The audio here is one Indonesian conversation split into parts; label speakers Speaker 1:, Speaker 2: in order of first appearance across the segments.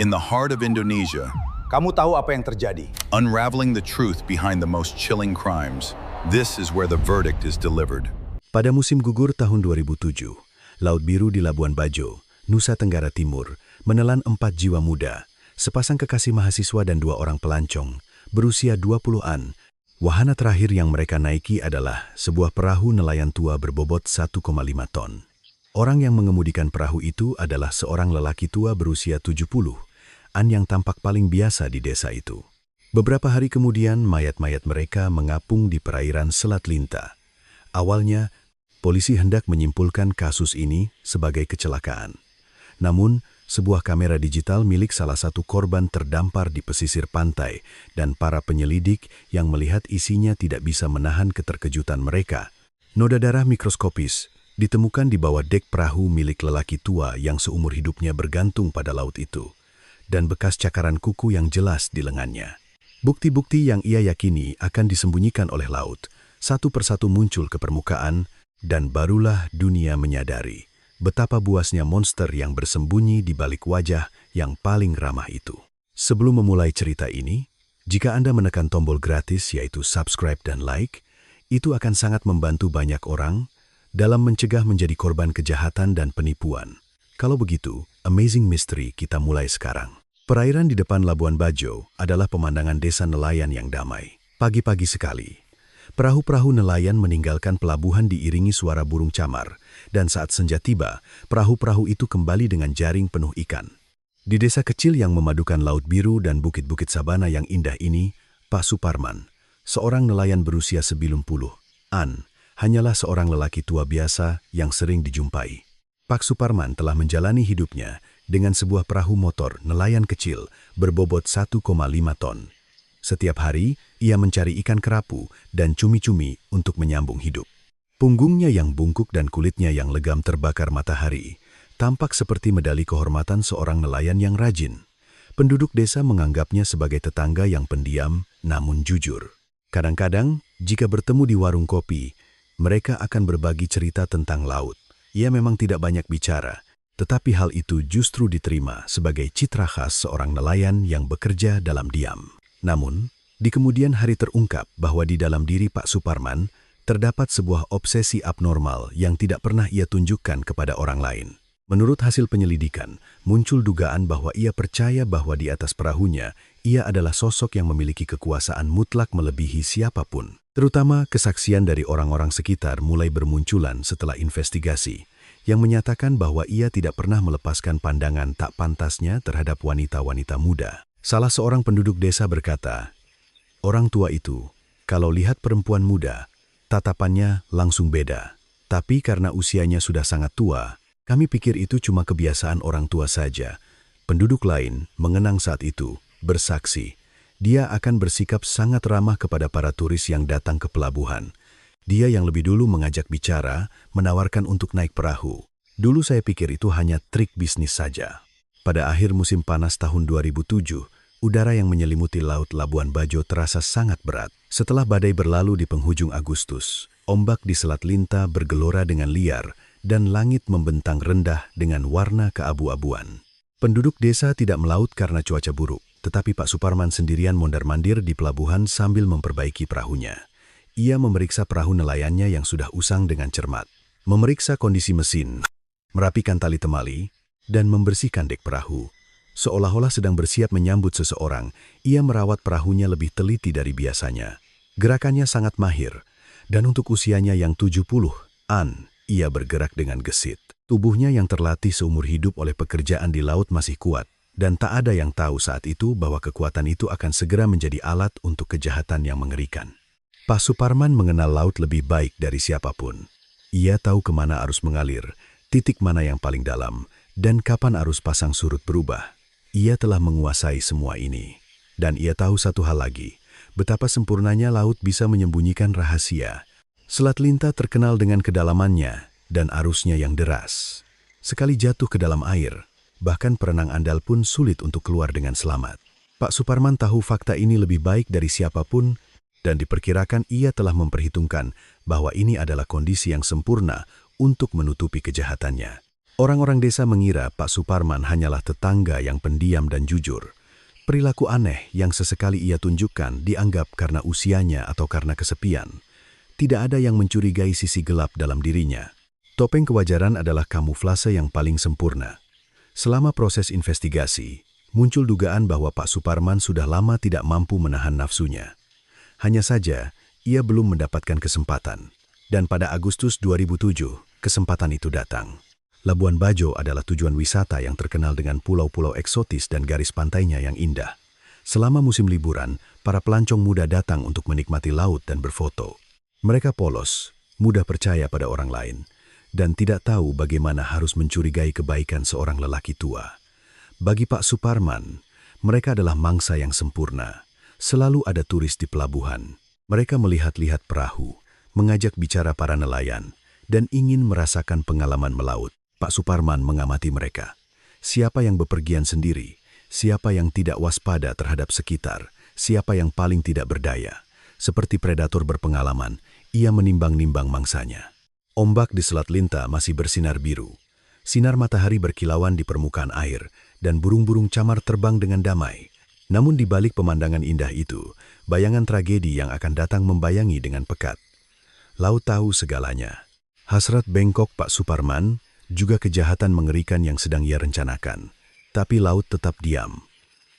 Speaker 1: In the heart of Indonesia,
Speaker 2: Kamu tahu apa yang terjadi?
Speaker 1: unraveling the truth behind the most chilling crimes, this is where the verdict is delivered.
Speaker 3: Pada musim gugur tahun 2007, Laut Biru di Labuan Bajo, Nusa Tenggara Timur, menelan 4 jiwa muda, sepasang kekasih mahasiswa dan 2 orang pelancong, berusia 20-an. Wahana terakhir yang mereka naiki adalah sebuah perahu nelayan tua berbobot 1,5 ton. Orang yang mengemudikan perahu itu adalah seorang lelaki tua berusia 70-an yang tampak paling biasa di desa itu. Beberapa hari kemudian, mayat-mayat mereka mengapung di perairan Selat Linta. Awalnya, polisi hendak menyimpulkan kasus ini sebagai kecelakaan. Namun, sebuah kamera digital milik salah satu korban terdampar di pesisir pantai dan para penyelidik yang melihat isinya tidak bisa menahan keterkejutan mereka. Noda darah mikroskopis ditemukan di bawah dek perahu milik lelaki tua yang seumur hidupnya bergantung pada laut itu, dan bekas cakaran kuku yang jelas di lengannya. Bukti-bukti yang ia yakini akan disembunyikan oleh laut, satu persatu muncul ke permukaan, dan barulah dunia menyadari betapa buasnya monster yang bersembunyi di balik wajah yang paling ramah itu. Sebelum memulai cerita ini, jika Anda menekan tombol gratis yaitu subscribe dan like, itu akan sangat membantu banyak orang dalam mencegah menjadi korban kejahatan dan penipuan. Kalau begitu, Amazing Mystery kita mulai sekarang. Perairan di depan Labuan Bajo adalah pemandangan desa nelayan yang damai. Pagi-pagi sekali, perahu-perahu nelayan meninggalkan pelabuhan diiringi suara burung camar, dan saat senja tiba, perahu-perahu itu kembali dengan jaring penuh ikan. Di desa kecil yang memadukan Laut Biru dan bukit-bukit sabana yang indah ini, Pak Suparman, seorang nelayan berusia 70-an, hanyalah seorang lelaki tua biasa yang sering dijumpai. Pak Suparman telah menjalani hidupnya dengan sebuah perahu motor nelayan kecil berbobot 1,5 ton. Setiap hari, ia mencari ikan kerapu dan cumi-cumi untuk menyambung hidup. Punggungnya yang bungkuk dan kulitnya yang legam terbakar matahari, tampak seperti medali kehormatan seorang nelayan yang rajin. Penduduk desa menganggapnya sebagai tetangga yang pendiam namun jujur. Kadang-kadang, jika bertemu di warung kopi, mereka akan berbagi cerita tentang laut. Ia memang tidak banyak bicara, tetapi hal itu justru diterima sebagai citra khas seorang nelayan yang bekerja dalam diam. Namun, di kemudian hari terungkap bahwa di dalam diri Pak Suparman terdapat sebuah obsesi abnormal yang tidak pernah ia tunjukkan kepada orang lain. Menurut hasil penyelidikan, muncul dugaan bahwa ia percaya bahwa di atas perahunya, ia adalah sosok yang memiliki kekuasaan mutlak melebihi siapapun. Terutama kesaksian dari orang-orang sekitar mulai bermunculan setelah investigasi, yang menyatakan bahwa ia tidak pernah melepaskan pandangan tak pantasnya terhadap wanita-wanita muda. Salah seorang penduduk desa berkata, "Orang tua itu, kalau lihat perempuan muda, tatapannya langsung beda. Tapi karena usianya sudah sangat tua, kami pikir itu cuma kebiasaan orang tua saja." Penduduk lain mengenang saat itu, bersaksi, dia akan bersikap sangat ramah kepada para turis yang datang ke pelabuhan. Dia yang lebih dulu mengajak bicara, menawarkan untuk naik perahu. Dulu saya pikir itu hanya trik bisnis saja. Pada akhir musim panas tahun 2007, udara yang menyelimuti Laut Labuan Bajo terasa sangat berat. Setelah badai berlalu di penghujung Agustus, ombak di Selat Linta bergelora dengan liar dan langit membentang rendah dengan warna keabu-abuan. Penduduk desa tidak melaut karena cuaca buruk, tetapi Pak Suparman sendirian mondar-mandir di pelabuhan sambil memperbaiki perahunya. Ia memeriksa perahu nelayannya yang sudah usang dengan cermat, memeriksa kondisi mesin, merapikan tali temali, dan membersihkan dek perahu. Seolah-olah sedang bersiap menyambut seseorang, ia merawat perahunya lebih teliti dari biasanya. Gerakannya sangat mahir, dan untuk usianya yang 70-an, ia bergerak dengan gesit. Tubuhnya yang terlatih seumur hidup oleh pekerjaan di laut masih kuat, dan tak ada yang tahu saat itu bahwa kekuatan itu akan segera menjadi alat untuk kejahatan yang mengerikan. Pak Suparman mengenal laut lebih baik dari siapapun. Ia tahu kemana arus mengalir, titik mana yang paling dalam, dan kapan arus pasang surut berubah. Ia telah menguasai semua ini. Dan ia tahu satu hal lagi, betapa sempurnanya laut bisa menyembunyikan rahasia. Selat Linta terkenal dengan kedalamannya dan arusnya yang deras. Sekali jatuh ke dalam air, bahkan perenang andal pun sulit untuk keluar dengan selamat. Pak Suparman tahu fakta ini lebih baik dari siapapun, dan diperkirakan ia telah memperhitungkan bahwa ini adalah kondisi yang sempurna untuk menutupi kejahatannya. Orang-orang desa mengira Pak Suparman hanyalah tetangga yang pendiam dan jujur. Perilaku aneh yang sesekali ia tunjukkan dianggap karena usianya atau karena kesepian. Tidak ada yang mencurigai sisi gelap dalam dirinya. Topeng kewajaran adalah kamuflase yang paling sempurna. Selama proses investigasi, muncul dugaan bahwa Pak Suparman sudah lama tidak mampu menahan nafsunya. Hanya saja, ia belum mendapatkan kesempatan. Dan pada Agustus 2007, kesempatan itu datang. Labuan Bajo adalah tujuan wisata yang terkenal dengan pulau-pulau eksotis dan garis pantainya yang indah. Selama musim liburan, para pelancong muda datang untuk menikmati laut dan berfoto. Mereka polos, mudah percaya pada orang lain, dan tidak tahu bagaimana harus mencurigai kebaikan seorang lelaki tua. Bagi Pak Suparman, mereka adalah mangsa yang sempurna. Selalu ada turis di pelabuhan. Mereka melihat-lihat perahu, mengajak bicara para nelayan, dan ingin merasakan pengalaman melaut. Pak Suparman mengamati mereka. Siapa yang bepergian sendiri, siapa yang tidak waspada terhadap sekitar, siapa yang paling tidak berdaya. Seperti predator berpengalaman, ia menimbang-nimbang mangsanya. Ombak di Selat Linta masih bersinar biru. Sinar matahari berkilauan di permukaan air, dan burung-burung camar terbang dengan damai. Namun di balik pemandangan indah itu, bayangan tragedi yang akan datang membayangi dengan pekat. Laut tahu segalanya. Hasrat bengkok Pak Suparman, juga kejahatan mengerikan yang sedang ia rencanakan. Tapi laut tetap diam.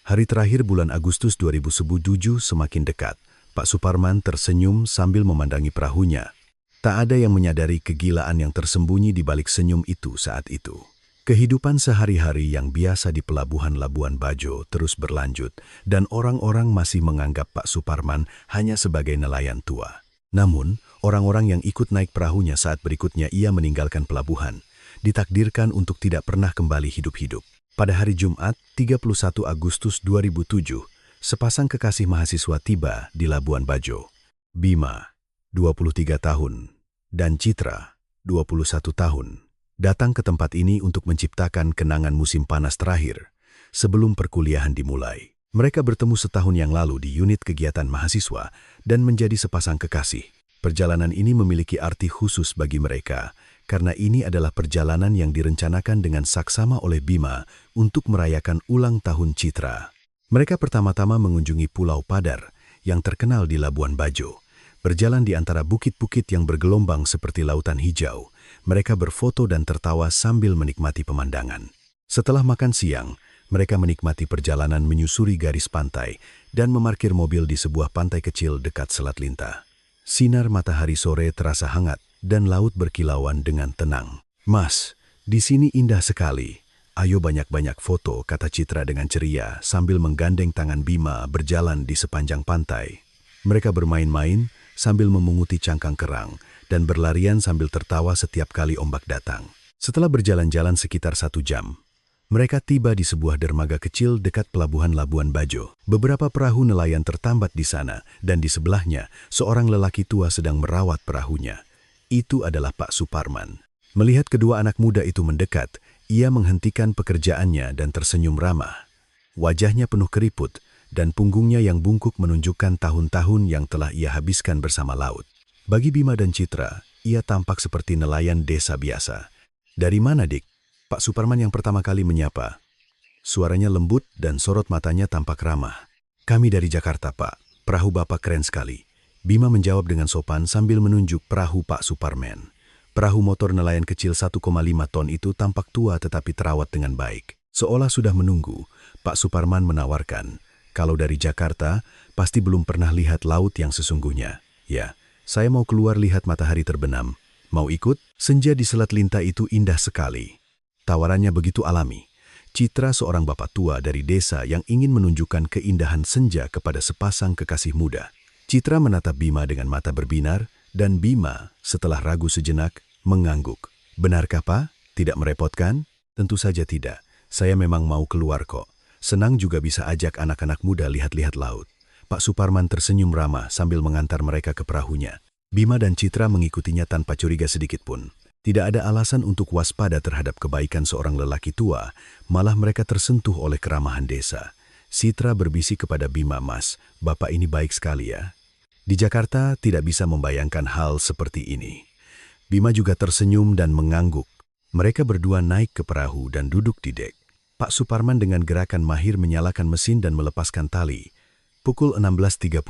Speaker 3: Hari terakhir bulan Agustus 2007 semakin dekat. Pak Suparman tersenyum sambil memandangi perahunya. Tak ada yang menyadari kegilaan yang tersembunyi di balik senyum itu saat itu. Kehidupan sehari-hari yang biasa di pelabuhan Labuan Bajo terus berlanjut, dan orang-orang masih menganggap Pak Suparman hanya sebagai nelayan tua. Namun, orang-orang yang ikut naik perahunya saat berikutnya ia meninggalkan pelabuhan, ditakdirkan untuk tidak pernah kembali hidup-hidup. Pada hari Jumat, 31 Agustus 2007, sepasang kekasih mahasiswa tiba di Labuan Bajo. Bima, 23 tahun, dan Citra, 21 tahun, datang ke tempat ini untuk menciptakan kenangan musim panas terakhir sebelum perkuliahan dimulai. Mereka bertemu setahun yang lalu di unit kegiatan mahasiswa dan menjadi sepasang kekasih. Perjalanan ini memiliki arti khusus bagi mereka, karena ini adalah perjalanan yang direncanakan dengan saksama oleh Bima untuk merayakan ulang tahun Citra. Mereka pertama-tama mengunjungi Pulau Padar yang terkenal di Labuan Bajo. Berjalan di antara bukit-bukit yang bergelombang seperti lautan hijau, mereka berfoto dan tertawa sambil menikmati pemandangan. Setelah makan siang, mereka menikmati perjalanan menyusuri garis pantai dan memarkir mobil di sebuah pantai kecil dekat Selat Linta. Sinar matahari sore terasa hangat dan laut berkilauan dengan tenang. "Mas, di sini indah sekali. Ayo banyak-banyak foto," kata Citra dengan ceria sambil menggandeng tangan Bima berjalan di sepanjang pantai. Mereka bermain-main sambil memunguti cangkang kerang dan berlarian sambil tertawa setiap kali ombak datang. Setelah berjalan-jalan sekitar 1 jam, mereka tiba di sebuah dermaga kecil dekat pelabuhan Labuan Bajo. Beberapa perahu nelayan tertambat di sana, dan di sebelahnya seorang lelaki tua sedang merawat perahunya. Itu adalah Pak Suparman. Melihat kedua anak muda itu mendekat, ia menghentikan pekerjaannya dan tersenyum ramah. Wajahnya penuh keriput, dan punggungnya yang bungkuk menunjukkan tahun-tahun yang telah ia habiskan bersama laut. Bagi Bima dan Citra, ia tampak seperti nelayan desa biasa. "Dari mana, Dik?" Pak Suparman yang pertama kali menyapa. Suaranya lembut dan sorot matanya tampak ramah. "Kami dari Jakarta, Pak. Perahu Bapak keren sekali." Bima menjawab dengan sopan sambil menunjuk perahu Pak Suparman. Perahu motor nelayan kecil 1,5 ton itu tampak tua tetapi terawat dengan baik. Seolah sudah menunggu, Pak Suparman menawarkan, "Kalau dari Jakarta, pasti belum pernah lihat laut yang sesungguhnya." "Ya, saya mau keluar lihat matahari terbenam. Mau ikut?" Senja di Selat Linta itu indah sekali. Tawarannya begitu alami. Citra seorang bapak tua dari desa yang ingin menunjukkan keindahan senja kepada sepasang kekasih muda. Citra menatap Bima dengan mata berbinar, dan Bima, setelah ragu sejenak, mengangguk. "Benarkah, Pak? Tidak merepotkan?" "Tentu saja tidak. Saya memang mau keluar kok. Senang juga bisa ajak anak-anak muda lihat-lihat laut." Pak Suparman tersenyum ramah sambil mengantar mereka ke perahunya. Bima dan Citra mengikutinya tanpa curiga sedikit pun. Tidak ada alasan untuk waspada terhadap kebaikan seorang lelaki tua, malah mereka tersentuh oleh keramahan desa. Citra berbisik kepada Bima, "Mas, Bapak ini baik sekali ya. Di Jakarta tidak bisa membayangkan hal seperti ini." Bima juga tersenyum dan mengangguk. Mereka berdua naik ke perahu dan duduk di dek. Pak Suparman dengan gerakan mahir menyalakan mesin dan melepaskan tali. Pukul 16.30,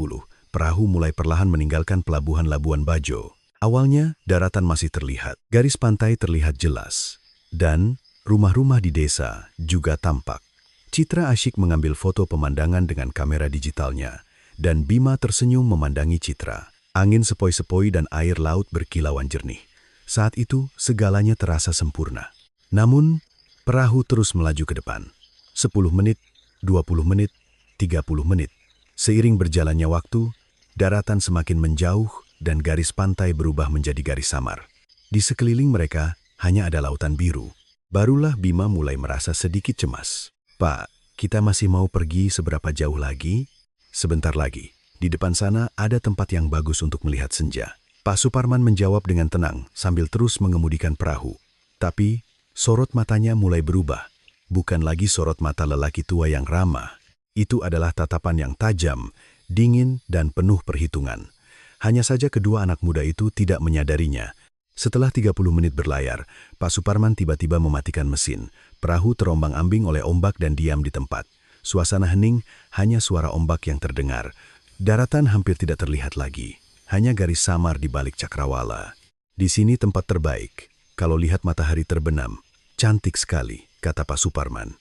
Speaker 3: perahu mulai perlahan meninggalkan pelabuhan Labuan Bajo. Awalnya, daratan masih terlihat, garis pantai terlihat jelas, dan rumah-rumah di desa juga tampak. Citra asyik mengambil foto pemandangan dengan kamera digitalnya, dan Bima tersenyum memandangi Citra. Angin sepoi-sepoi dan air laut berkilauan jernih. Saat itu, segalanya terasa sempurna. Namun, perahu terus melaju ke depan. 10 menit, 20 menit, 30 menit. Seiring berjalannya waktu, daratan semakin menjauh dan garis pantai berubah menjadi garis samar. Di sekeliling mereka hanya ada lautan biru. Barulah Bima mulai merasa sedikit cemas. "Pak, kita masih mau pergi seberapa jauh lagi?" "Sebentar lagi. Di depan sana ada tempat yang bagus untuk melihat senja." Pak Suparman menjawab dengan tenang sambil terus mengemudikan perahu. Tapi sorot matanya mulai berubah. Bukan lagi sorot mata lelaki tua yang ramah. Itu adalah tatapan yang tajam, dingin, dan penuh perhitungan. Hanya saja kedua anak muda itu tidak menyadarinya. Setelah 30 menit berlayar, Pak Suparman tiba-tiba mematikan mesin. Perahu terombang-ambing oleh ombak dan diam di tempat. Suasana hening, hanya suara ombak yang terdengar. Daratan hampir tidak terlihat lagi. Hanya garis samar di balik cakrawala. "Di sini tempat terbaik. Kalau lihat matahari terbenam, cantik sekali," kata Pak Suparman.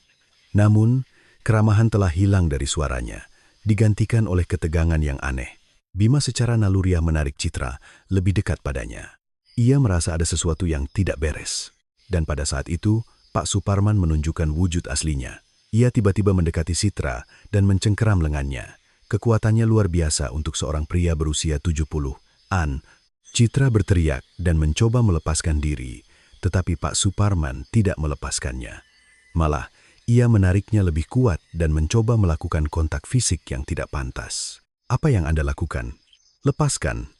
Speaker 3: Namun, keramahan telah hilang dari suaranya, digantikan oleh ketegangan yang aneh. Bima secara naluriah menarik Citra lebih dekat padanya. Ia merasa ada sesuatu yang tidak beres. Dan pada saat itu, Pak Suparman menunjukkan wujud aslinya. Ia tiba-tiba mendekati Citra dan mencengkeram lengannya. Kekuatannya luar biasa untuk seorang pria berusia 70-an. Citra berteriak dan mencoba melepaskan diri, tetapi Pak Suparman tidak melepaskannya. Malah, ia menariknya lebih kuat dan mencoba melakukan kontak fisik yang tidak pantas. "Apa yang Anda lakukan?" "Lepaskan."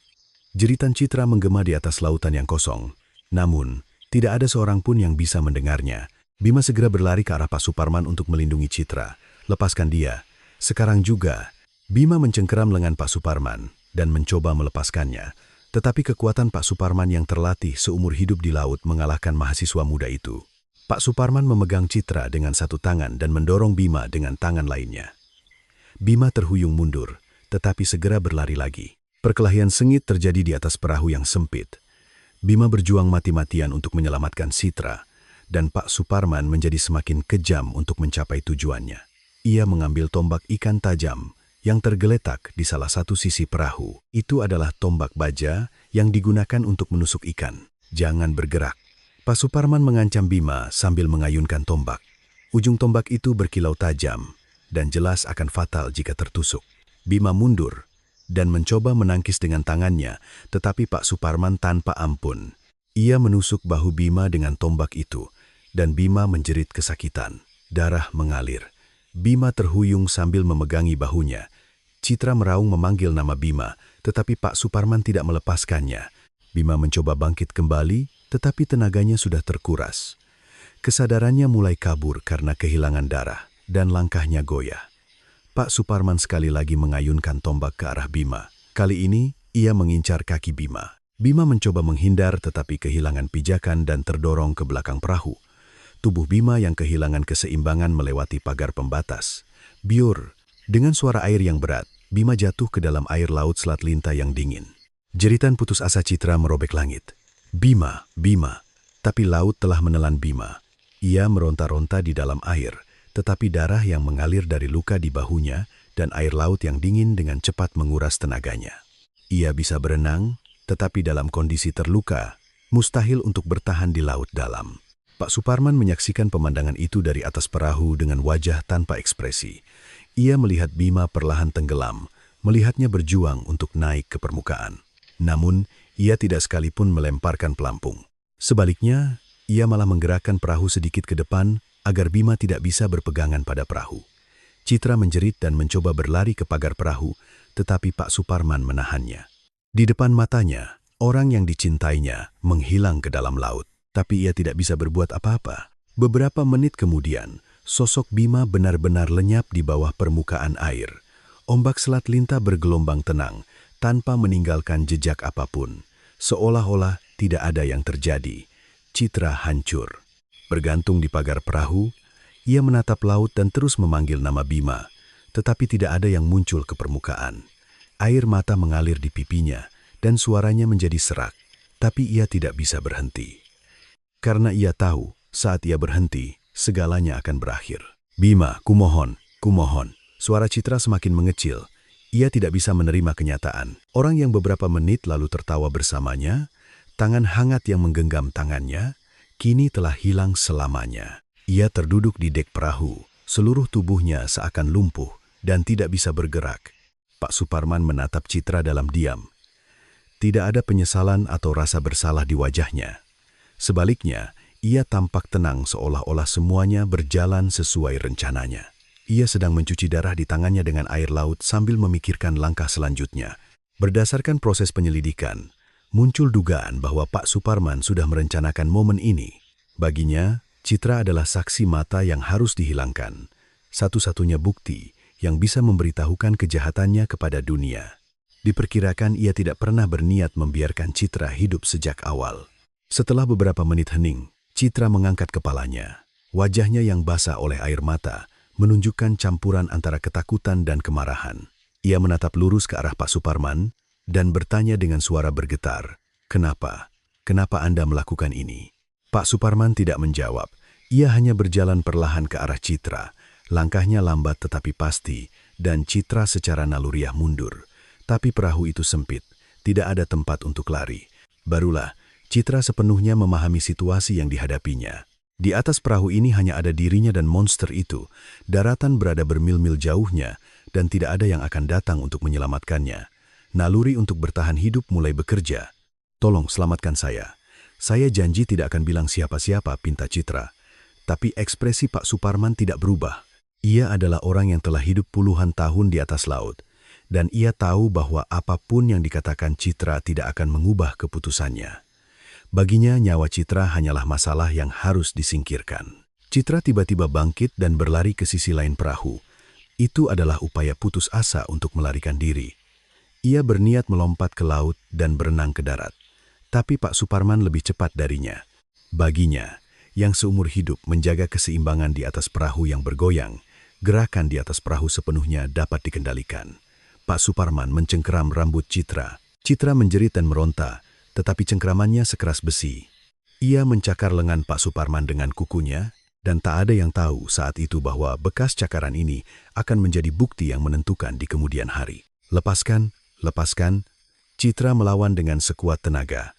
Speaker 3: Jeritan Citra menggema di atas lautan yang kosong. Namun, tidak ada seorang pun yang bisa mendengarnya. Bima segera berlari ke arah Pak Suparman untuk melindungi Citra. "Lepaskan dia. Sekarang juga." Bima mencengkeram lengan Pak Suparman dan mencoba melepaskannya. Tetapi kekuatan Pak Suparman yang terlatih seumur hidup di laut mengalahkan mahasiswa muda itu. Pak Suparman memegang Citra dengan satu tangan dan mendorong Bima dengan tangan lainnya. Bima terhuyung mundur, tetapi segera berlari lagi. Perkelahian sengit terjadi di atas perahu yang sempit. Bima berjuang mati-matian untuk menyelamatkan Citra, dan Pak Suparman menjadi semakin kejam untuk mencapai tujuannya. Ia mengambil tombak ikan tajam yang tergeletak di salah satu sisi perahu. Itu adalah tombak baja yang digunakan untuk menusuk ikan. "Jangan bergerak." Pak Suparman mengancam Bima sambil mengayunkan tombak. Ujung tombak itu berkilau tajam dan jelas akan fatal jika tertusuk. Bima mundur dan mencoba menangkis dengan tangannya, tetapi Pak Suparman tanpa ampun. Ia menusuk bahu Bima dengan tombak itu, dan Bima menjerit kesakitan. Darah mengalir. Bima terhuyung sambil memegangi bahunya. Citra meraung memanggil nama Bima, tetapi Pak Suparman tidak melepaskannya. Bima mencoba bangkit kembali, tetapi tenaganya sudah terkuras. Kesadarannya mulai kabur karena kehilangan darah, dan langkahnya goyah. Pak Suparman sekali lagi mengayunkan tombak ke arah Bima. Kali ini, ia mengincar kaki Bima. Bima mencoba menghindar tetapi kehilangan pijakan dan terdorong ke belakang perahu. Tubuh Bima yang kehilangan keseimbangan melewati pagar pembatas. Biur, dengan suara air yang berat, Bima jatuh ke dalam air laut Selat Linta yang dingin. Jeritan putus asa Citra merobek langit. "Bima, Bima!" Tapi laut telah menelan Bima. Ia meronta-ronta di dalam air, tetapi darah yang mengalir dari luka di bahunya dan air laut yang dingin dengan cepat menguras tenaganya. Ia bisa berenang, tetapi dalam kondisi terluka, mustahil untuk bertahan di laut dalam. Pak Suparman menyaksikan pemandangan itu dari atas perahu dengan wajah tanpa ekspresi. Ia melihat Bima perlahan tenggelam, melihatnya berjuang untuk naik ke permukaan. Namun, ia tidak sekalipun melemparkan pelampung. Sebaliknya, ia malah menggerakkan perahu sedikit ke depan agar Bima tidak bisa berpegangan pada perahu. Citra menjerit dan mencoba berlari ke pagar perahu, tetapi Pak Suparman menahannya. Di depan matanya, orang yang dicintainya menghilang ke dalam laut. Tapi ia tidak bisa berbuat apa-apa. Beberapa menit kemudian, sosok Bima benar-benar lenyap di bawah permukaan air. Ombak Selat Linta bergelombang tenang, tanpa meninggalkan jejak apapun. Seolah-olah tidak ada yang terjadi. Citra hancur. Bergantung di pagar perahu, ia menatap laut dan terus memanggil nama Bima, tetapi tidak ada yang muncul ke permukaan. Air mata mengalir di pipinya dan suaranya menjadi serak, tapi ia tidak bisa berhenti. Karena ia tahu, saat ia berhenti, segalanya akan berakhir. Bima, kumohon, kumohon. Suara Citra semakin mengecil. Ia tidak bisa menerima kenyataan. Orang yang beberapa menit lalu tertawa bersamanya, tangan hangat yang menggenggam tangannya, kini telah hilang selamanya. Ia terduduk di dek perahu, seluruh tubuhnya seakan lumpuh dan tidak bisa bergerak. Pak Suparman menatap Citra dalam diam. Tidak ada penyesalan atau rasa bersalah di wajahnya. Sebaliknya, ia tampak tenang seolah-olah semuanya berjalan sesuai rencananya. Ia sedang mencuci darah di tangannya dengan air laut sambil memikirkan langkah selanjutnya. Berdasarkan proses penyelidikan, muncul dugaan bahwa Pak Suparman sudah merencanakan momen ini. Baginya, Citra adalah saksi mata yang harus dihilangkan. Satu-satunya bukti yang bisa memberitahukan kejahatannya kepada dunia. Diperkirakan ia tidak pernah berniat membiarkan Citra hidup sejak awal. Setelah beberapa menit hening, Citra mengangkat kepalanya. Wajahnya yang basah oleh air mata menunjukkan campuran antara ketakutan dan kemarahan. Ia menatap lurus ke arah Pak Suparman dan bertanya dengan suara bergetar, "Kenapa? Kenapa Anda melakukan ini?" Pak Suparman tidak menjawab. Ia hanya berjalan perlahan ke arah Citra. Langkahnya lambat tetapi pasti, dan Citra secara naluriah mundur. Tapi perahu itu sempit, tidak ada tempat untuk lari. Barulah, Citra sepenuhnya memahami situasi yang dihadapinya. Di atas perahu ini hanya ada dirinya dan monster itu. Daratan berada bermil-mil jauhnya, dan tidak ada yang akan datang untuk menyelamatkannya. Naluri untuk bertahan hidup mulai bekerja. "Tolong selamatkan saya. Saya janji tidak akan bilang siapa-siapa," pinta Citra. Tapi ekspresi Pak Suparman tidak berubah. Ia adalah orang yang telah hidup puluhan tahun di atas laut. Dan ia tahu bahwa apapun yang dikatakan Citra tidak akan mengubah keputusannya. Baginya nyawa Citra hanyalah masalah yang harus disingkirkan. Citra tiba-tiba bangkit dan berlari ke sisi lain perahu. Itu adalah upaya putus asa untuk melarikan diri. Ia berniat melompat ke laut dan berenang ke darat. Tapi Pak Suparman lebih cepat darinya. Baginya, yang seumur hidup menjaga keseimbangan di atas perahu yang bergoyang, gerakan di atas perahu sepenuhnya dapat dikendalikan. Pak Suparman mencengkeram rambut Citra. Citra menjerit dan meronta, tetapi cengkeramannya sekeras besi. Ia mencakar lengan Pak Suparman dengan kukunya, dan tak ada yang tahu saat itu bahwa bekas cakaran ini akan menjadi bukti yang menentukan di kemudian hari. "Lepaskan, lepaskan." Citra melawan dengan sekuat tenaga.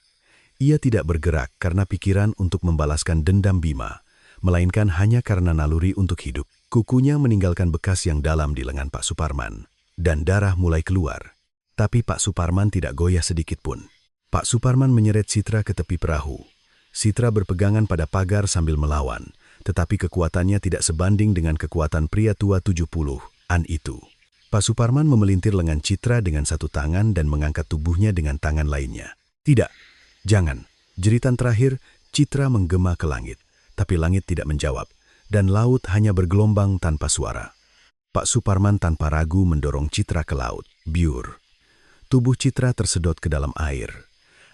Speaker 3: Ia tidak bergerak karena pikiran untuk membalaskan dendam Bima, melainkan hanya karena naluri untuk hidup. Kukunya meninggalkan bekas yang dalam di lengan Pak Suparman, dan darah mulai keluar. Tapi Pak Suparman tidak goyah sedikit pun. Pak Suparman menyeret Citra ke tepi perahu. Citra berpegangan pada pagar sambil melawan, tetapi kekuatannya tidak sebanding dengan kekuatan pria tua 70-an itu. Pak Suparman memelintir lengan Citra dengan satu tangan dan mengangkat tubuhnya dengan tangan lainnya. "Tidak, jangan." Jeritan terakhir, Citra menggema ke langit. Tapi langit tidak menjawab, dan laut hanya bergelombang tanpa suara. Pak Suparman tanpa ragu mendorong Citra ke laut. Biur. Tubuh Citra tersedot ke dalam air.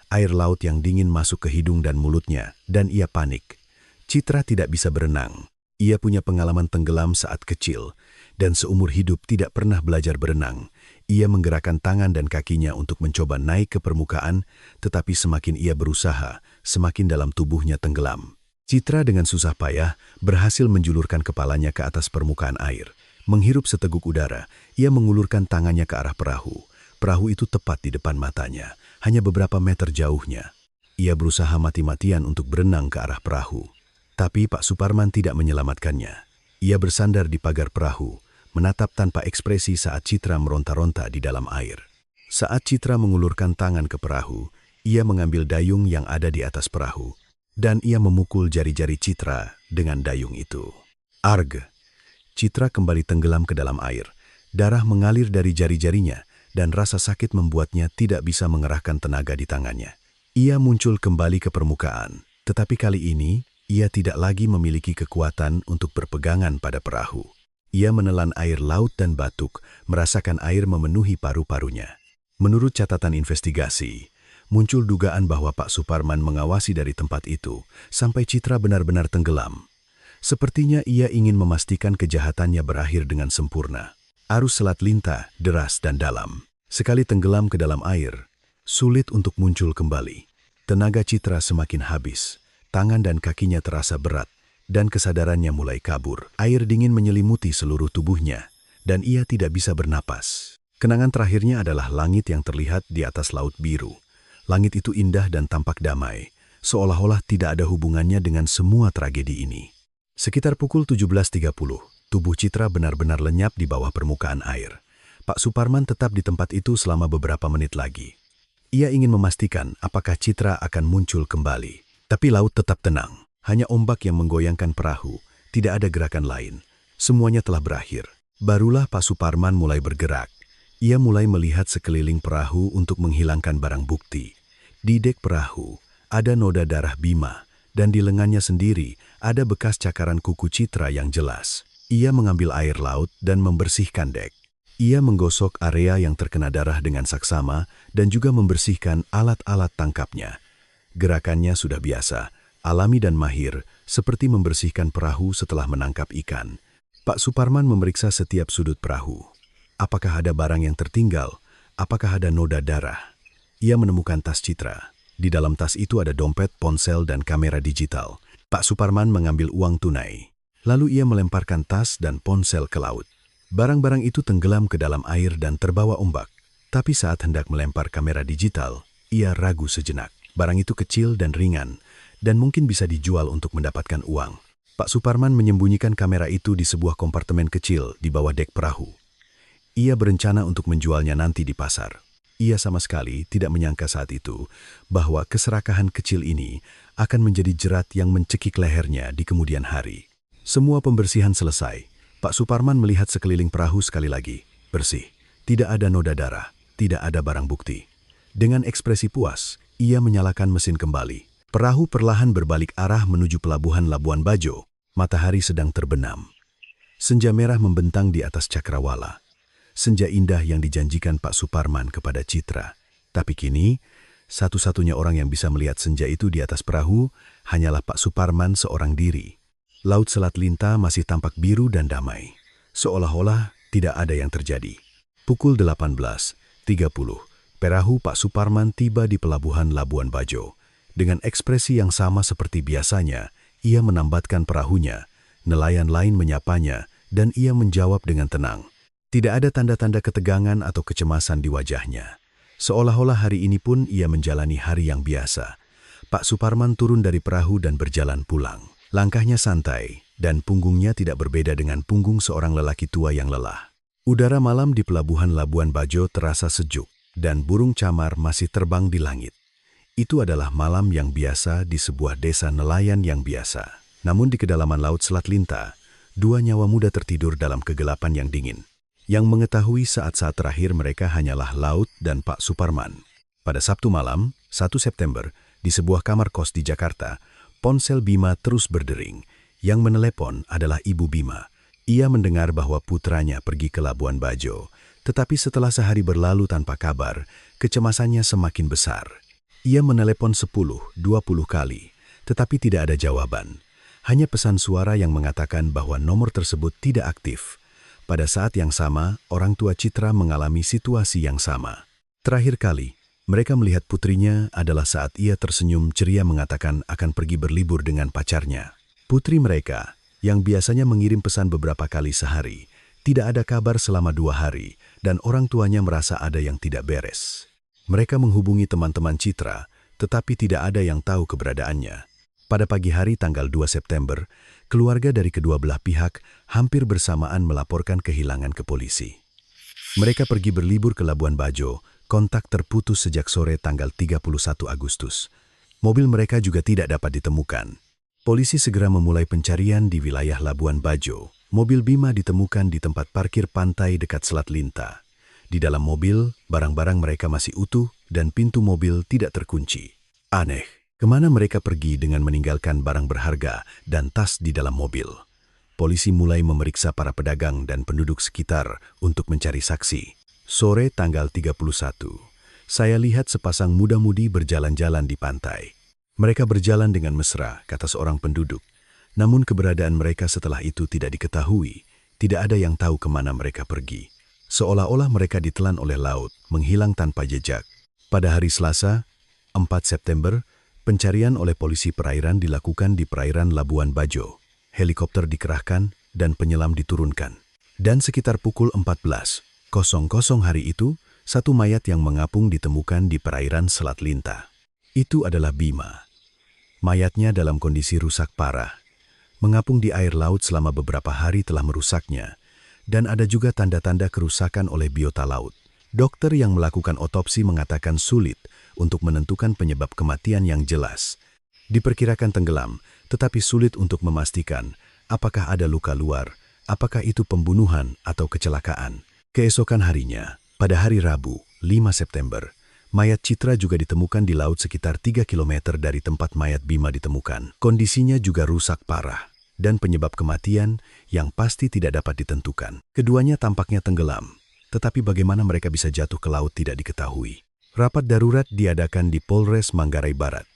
Speaker 3: Air laut yang dingin masuk ke hidung dan mulutnya, dan ia panik. Citra tidak bisa berenang. Ia punya pengalaman tenggelam saat kecil, dan seumur hidup tidak pernah belajar berenang. Ia menggerakkan tangan dan kakinya untuk mencoba naik ke permukaan, tetapi semakin ia berusaha, semakin dalam tubuhnya tenggelam. Citra dengan susah payah berhasil menjulurkan kepalanya ke atas permukaan air. Menghirup seteguk udara, ia mengulurkan tangannya ke arah perahu. Perahu itu tepat di depan matanya, hanya beberapa meter jauhnya. Ia berusaha mati-matian untuk berenang ke arah perahu. Tapi Pak Suparman tidak menyelamatkannya. Ia bersandar di pagar perahu, menatap tanpa ekspresi saat Citra meronta-ronta di dalam air. Saat Citra mengulurkan tangan ke perahu, ia mengambil dayung yang ada di atas perahu, dan ia memukul jari-jari Citra dengan dayung itu. Arg! Citra kembali tenggelam ke dalam air. Darah mengalir dari jari-jarinya, dan rasa sakit membuatnya tidak bisa mengerahkan tenaga di tangannya. Ia muncul kembali ke permukaan, tetapi kali ini ia tidak lagi memiliki kekuatan untuk berpegangan pada perahu. Ia menelan air laut dan batuk, merasakan air memenuhi paru-parunya. Menurut catatan investigasi, muncul dugaan bahwa Pak Suparman mengawasi dari tempat itu sampai Citra benar-benar tenggelam. Sepertinya ia ingin memastikan kejahatannya berakhir dengan sempurna. Arus Selat Linta deras dan dalam. Sekali tenggelam ke dalam air, sulit untuk muncul kembali. Tenaga Citra semakin habis, tangan dan kakinya terasa berat, dan kesadarannya mulai kabur. Air dingin menyelimuti seluruh tubuhnya, dan ia tidak bisa bernapas. Kenangan terakhirnya adalah langit yang terlihat di atas laut biru. Langit itu indah dan tampak damai, seolah-olah tidak ada hubungannya dengan semua tragedi ini. Sekitar pukul 17.30, tubuh Citra benar-benar lenyap di bawah permukaan air. Pak Suparman tetap di tempat itu selama beberapa menit lagi. Ia ingin memastikan apakah Citra akan muncul kembali. Tapi laut tetap tenang. Hanya ombak yang menggoyangkan perahu. Tidak ada gerakan lain. Semuanya telah berakhir. Barulah Pak Suparman mulai bergerak. Ia mulai melihat sekeliling perahu untuk menghilangkan barang bukti. Di dek perahu, ada noda darah Bima. Dan di lengannya sendiri, ada bekas cakaran kuku Citra yang jelas. Ia mengambil air laut dan membersihkan dek. Ia menggosok area yang terkena darah dengan saksama dan juga membersihkan alat-alat tangkapnya. Gerakannya sudah biasa, alami dan mahir, seperti membersihkan perahu setelah menangkap ikan. Pak Suparman memeriksa setiap sudut perahu. Apakah ada barang yang tertinggal? Apakah ada noda darah? Ia menemukan tas Citra. Di dalam tas itu ada dompet, ponsel, dan kamera digital. Pak Suparman mengambil uang tunai. Lalu ia melemparkan tas dan ponsel ke laut. Barang-barang itu tenggelam ke dalam air dan terbawa ombak. Tapi saat hendak melempar kamera digital, ia ragu sejenak. Barang itu kecil dan ringan, dan mungkin bisa dijual untuk mendapatkan uang. Pak Suparman menyembunyikan kamera itu di sebuah kompartemen kecil di bawah dek perahu. Ia berencana untuk menjualnya nanti di pasar. Ia sama sekali tidak menyangka saat itu bahwa keserakahan kecil ini akan menjadi jerat yang mencekik lehernya di kemudian hari. Semua pembersihan selesai. Pak Suparman melihat sekeliling perahu sekali lagi. Bersih. Tidak ada noda darah. Tidak ada barang bukti. Dengan ekspresi puas, ia menyalakan mesin kembali. Perahu perlahan berbalik arah menuju pelabuhan Labuan Bajo. Matahari sedang terbenam. Senja merah membentang di atas cakrawala. Senja indah yang dijanjikan Pak Suparman kepada Citra. Tapi kini, satu-satunya orang yang bisa melihat senja itu di atas perahu hanyalah Pak Suparman seorang diri. Laut Selat Linta masih tampak biru dan damai. Seolah-olah tidak ada yang terjadi. Pukul 18.30, perahu Pak Suparman tiba di pelabuhan Labuan Bajo. Dengan ekspresi yang sama seperti biasanya, ia menambatkan perahunya. Nelayan lain menyapanya, dan ia menjawab dengan tenang. Tidak ada tanda-tanda ketegangan atau kecemasan di wajahnya. Seolah-olah hari ini pun ia menjalani hari yang biasa. Pak Suparman turun dari perahu dan berjalan pulang. Langkahnya santai, dan punggungnya tidak berbeda dengan punggung seorang lelaki tua yang lelah. Udara malam di pelabuhan Labuan Bajo terasa sejuk, dan burung camar masih terbang di langit. Itu adalah malam yang biasa di sebuah desa nelayan yang biasa. Namun di kedalaman Laut Selat Linta, dua nyawa muda tertidur dalam kegelapan yang dingin. Yang mengetahui saat-saat terakhir mereka hanyalah Laut dan Pak Suparman. Pada Sabtu malam, 1 September, di sebuah kamar kos di Jakarta, ponsel Bima terus berdering. Yang menelepon adalah Ibu Bima. Ia mendengar bahwa putranya pergi ke Labuan Bajo. Tetapi setelah sehari berlalu tanpa kabar, kecemasannya semakin besar. Ia menelepon 10-20 kali, tetapi tidak ada jawaban. Hanya pesan suara yang mengatakan bahwa nomor tersebut tidak aktif. Pada saat yang sama, orang tua Citra mengalami situasi yang sama. Terakhir kali, mereka melihat putrinya adalah saat ia tersenyum ceria mengatakan akan pergi berlibur dengan pacarnya. Putri mereka, yang biasanya mengirim pesan beberapa kali sehari, tidak ada kabar selama 2 hari, dan orang tuanya merasa ada yang tidak beres. Mereka menghubungi teman-teman Citra, tetapi tidak ada yang tahu keberadaannya. Pada pagi hari tanggal 2 September, keluarga dari kedua belah pihak hampir bersamaan melaporkan kehilangan ke polisi. Mereka pergi berlibur ke Labuan Bajo. Kontak terputus sejak sore tanggal 31 Agustus. Mobil mereka juga tidak dapat ditemukan. Polisi segera memulai pencarian di wilayah Labuan Bajo. Mobil Bima ditemukan di tempat parkir pantai dekat Selat Linta. Di dalam mobil, barang-barang mereka masih utuh dan pintu mobil tidak terkunci. Aneh, kemana mereka pergi dengan meninggalkan barang berharga dan tas di dalam mobil? Polisi mulai memeriksa para pedagang dan penduduk sekitar untuk mencari saksi. Sore tanggal 31, Saya lihat sepasang muda-mudi berjalan-jalan di pantai. Mereka berjalan dengan mesra, kata seorang penduduk. Namun keberadaan mereka setelah itu tidak diketahui. Tidak ada yang tahu kemana mereka pergi. Seolah-olah mereka ditelan oleh laut, menghilang tanpa jejak. Pada hari Selasa, 4 September, pencarian oleh polisi perairan dilakukan di perairan Labuan Bajo. Helikopter dikerahkan dan penyelam diturunkan. Dan sekitar pukul 14.00 hari itu, satu mayat yang mengapung ditemukan di perairan Selat Linta. Itu adalah Bima. Mayatnya dalam kondisi rusak parah. Mengapung di air laut selama beberapa hari telah merusaknya, dan ada juga tanda-tanda kerusakan oleh biota laut. Dokter yang melakukan otopsi mengatakan sulit untuk menentukan penyebab kematian yang jelas. Diperkirakan tenggelam, tetapi sulit untuk memastikan apakah ada luka luar, apakah itu pembunuhan atau kecelakaan. Keesokan harinya, pada hari Rabu, 5 September, mayat Citra juga ditemukan di laut sekitar 3 km dari tempat mayat Bima ditemukan. Kondisinya juga rusak parah, dan penyebab kematian yang pasti tidak dapat ditentukan. Keduanya tampaknya tenggelam, tetapi bagaimana mereka bisa jatuh ke laut tidak diketahui. Rapat darurat diadakan di Polres Manggarai Barat.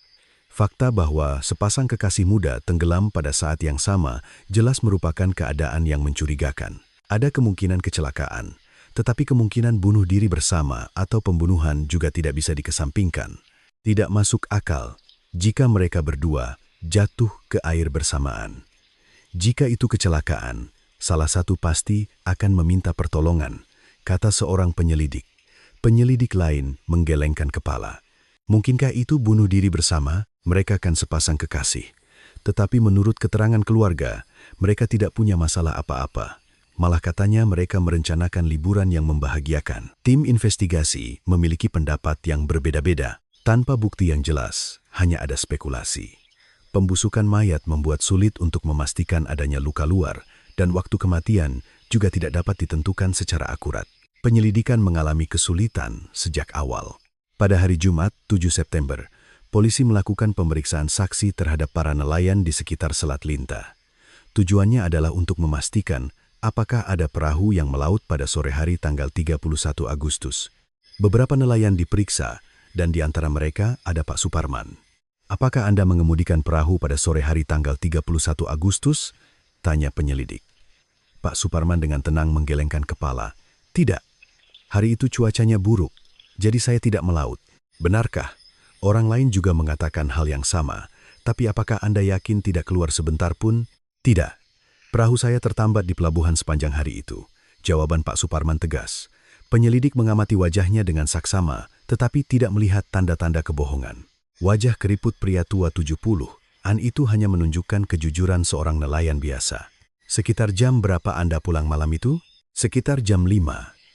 Speaker 3: Fakta bahwa sepasang kekasih muda tenggelam pada saat yang sama jelas merupakan keadaan yang mencurigakan. Ada kemungkinan kecelakaan, tetapi kemungkinan bunuh diri bersama atau pembunuhan juga tidak bisa dikesampingkan. Tidak masuk akal jika mereka berdua jatuh ke air bersamaan. Jika itu kecelakaan, salah satu pasti akan meminta pertolongan, kata seorang penyelidik. Penyelidik lain menggelengkan kepala. Mungkinkah itu bunuh diri bersama? Mereka kan sepasang kekasih. Tetapi menurut keterangan keluarga, mereka tidak punya masalah apa-apa. Malah katanya mereka merencanakan liburan yang membahagiakan. Tim investigasi memiliki pendapat yang berbeda-beda. Tanpa bukti yang jelas, hanya ada spekulasi. Pembusukan mayat membuat sulit untuk memastikan adanya luka luar, dan waktu kematian juga tidak dapat ditentukan secara akurat. Penyelidikan mengalami kesulitan sejak awal. Pada hari Jumat, 7 September, polisi melakukan pemeriksaan saksi terhadap para nelayan di sekitar Selat Linta. Tujuannya adalah untuk memastikan apakah ada perahu yang melaut pada sore hari tanggal 31 Agustus. Beberapa nelayan diperiksa, dan di antara mereka ada Pak Suparman. Apakah Anda mengemudikan perahu pada sore hari tanggal 31 Agustus? Tanya penyelidik. Pak Suparman dengan tenang menggelengkan kepala. Tidak, hari itu cuacanya buruk, jadi saya tidak melaut. Benarkah? Orang lain juga mengatakan hal yang sama, tapi apakah Anda yakin tidak keluar sebentar pun? Tidak. Perahu saya tertambat di pelabuhan sepanjang hari itu. Jawaban Pak Suparman tegas. Penyelidik mengamati wajahnya dengan saksama, tetapi tidak melihat tanda-tanda kebohongan. Wajah keriput pria tua 70-an itu hanya menunjukkan kejujuran seorang nelayan biasa. Sekitar jam berapa Anda pulang malam itu? Sekitar jam 5.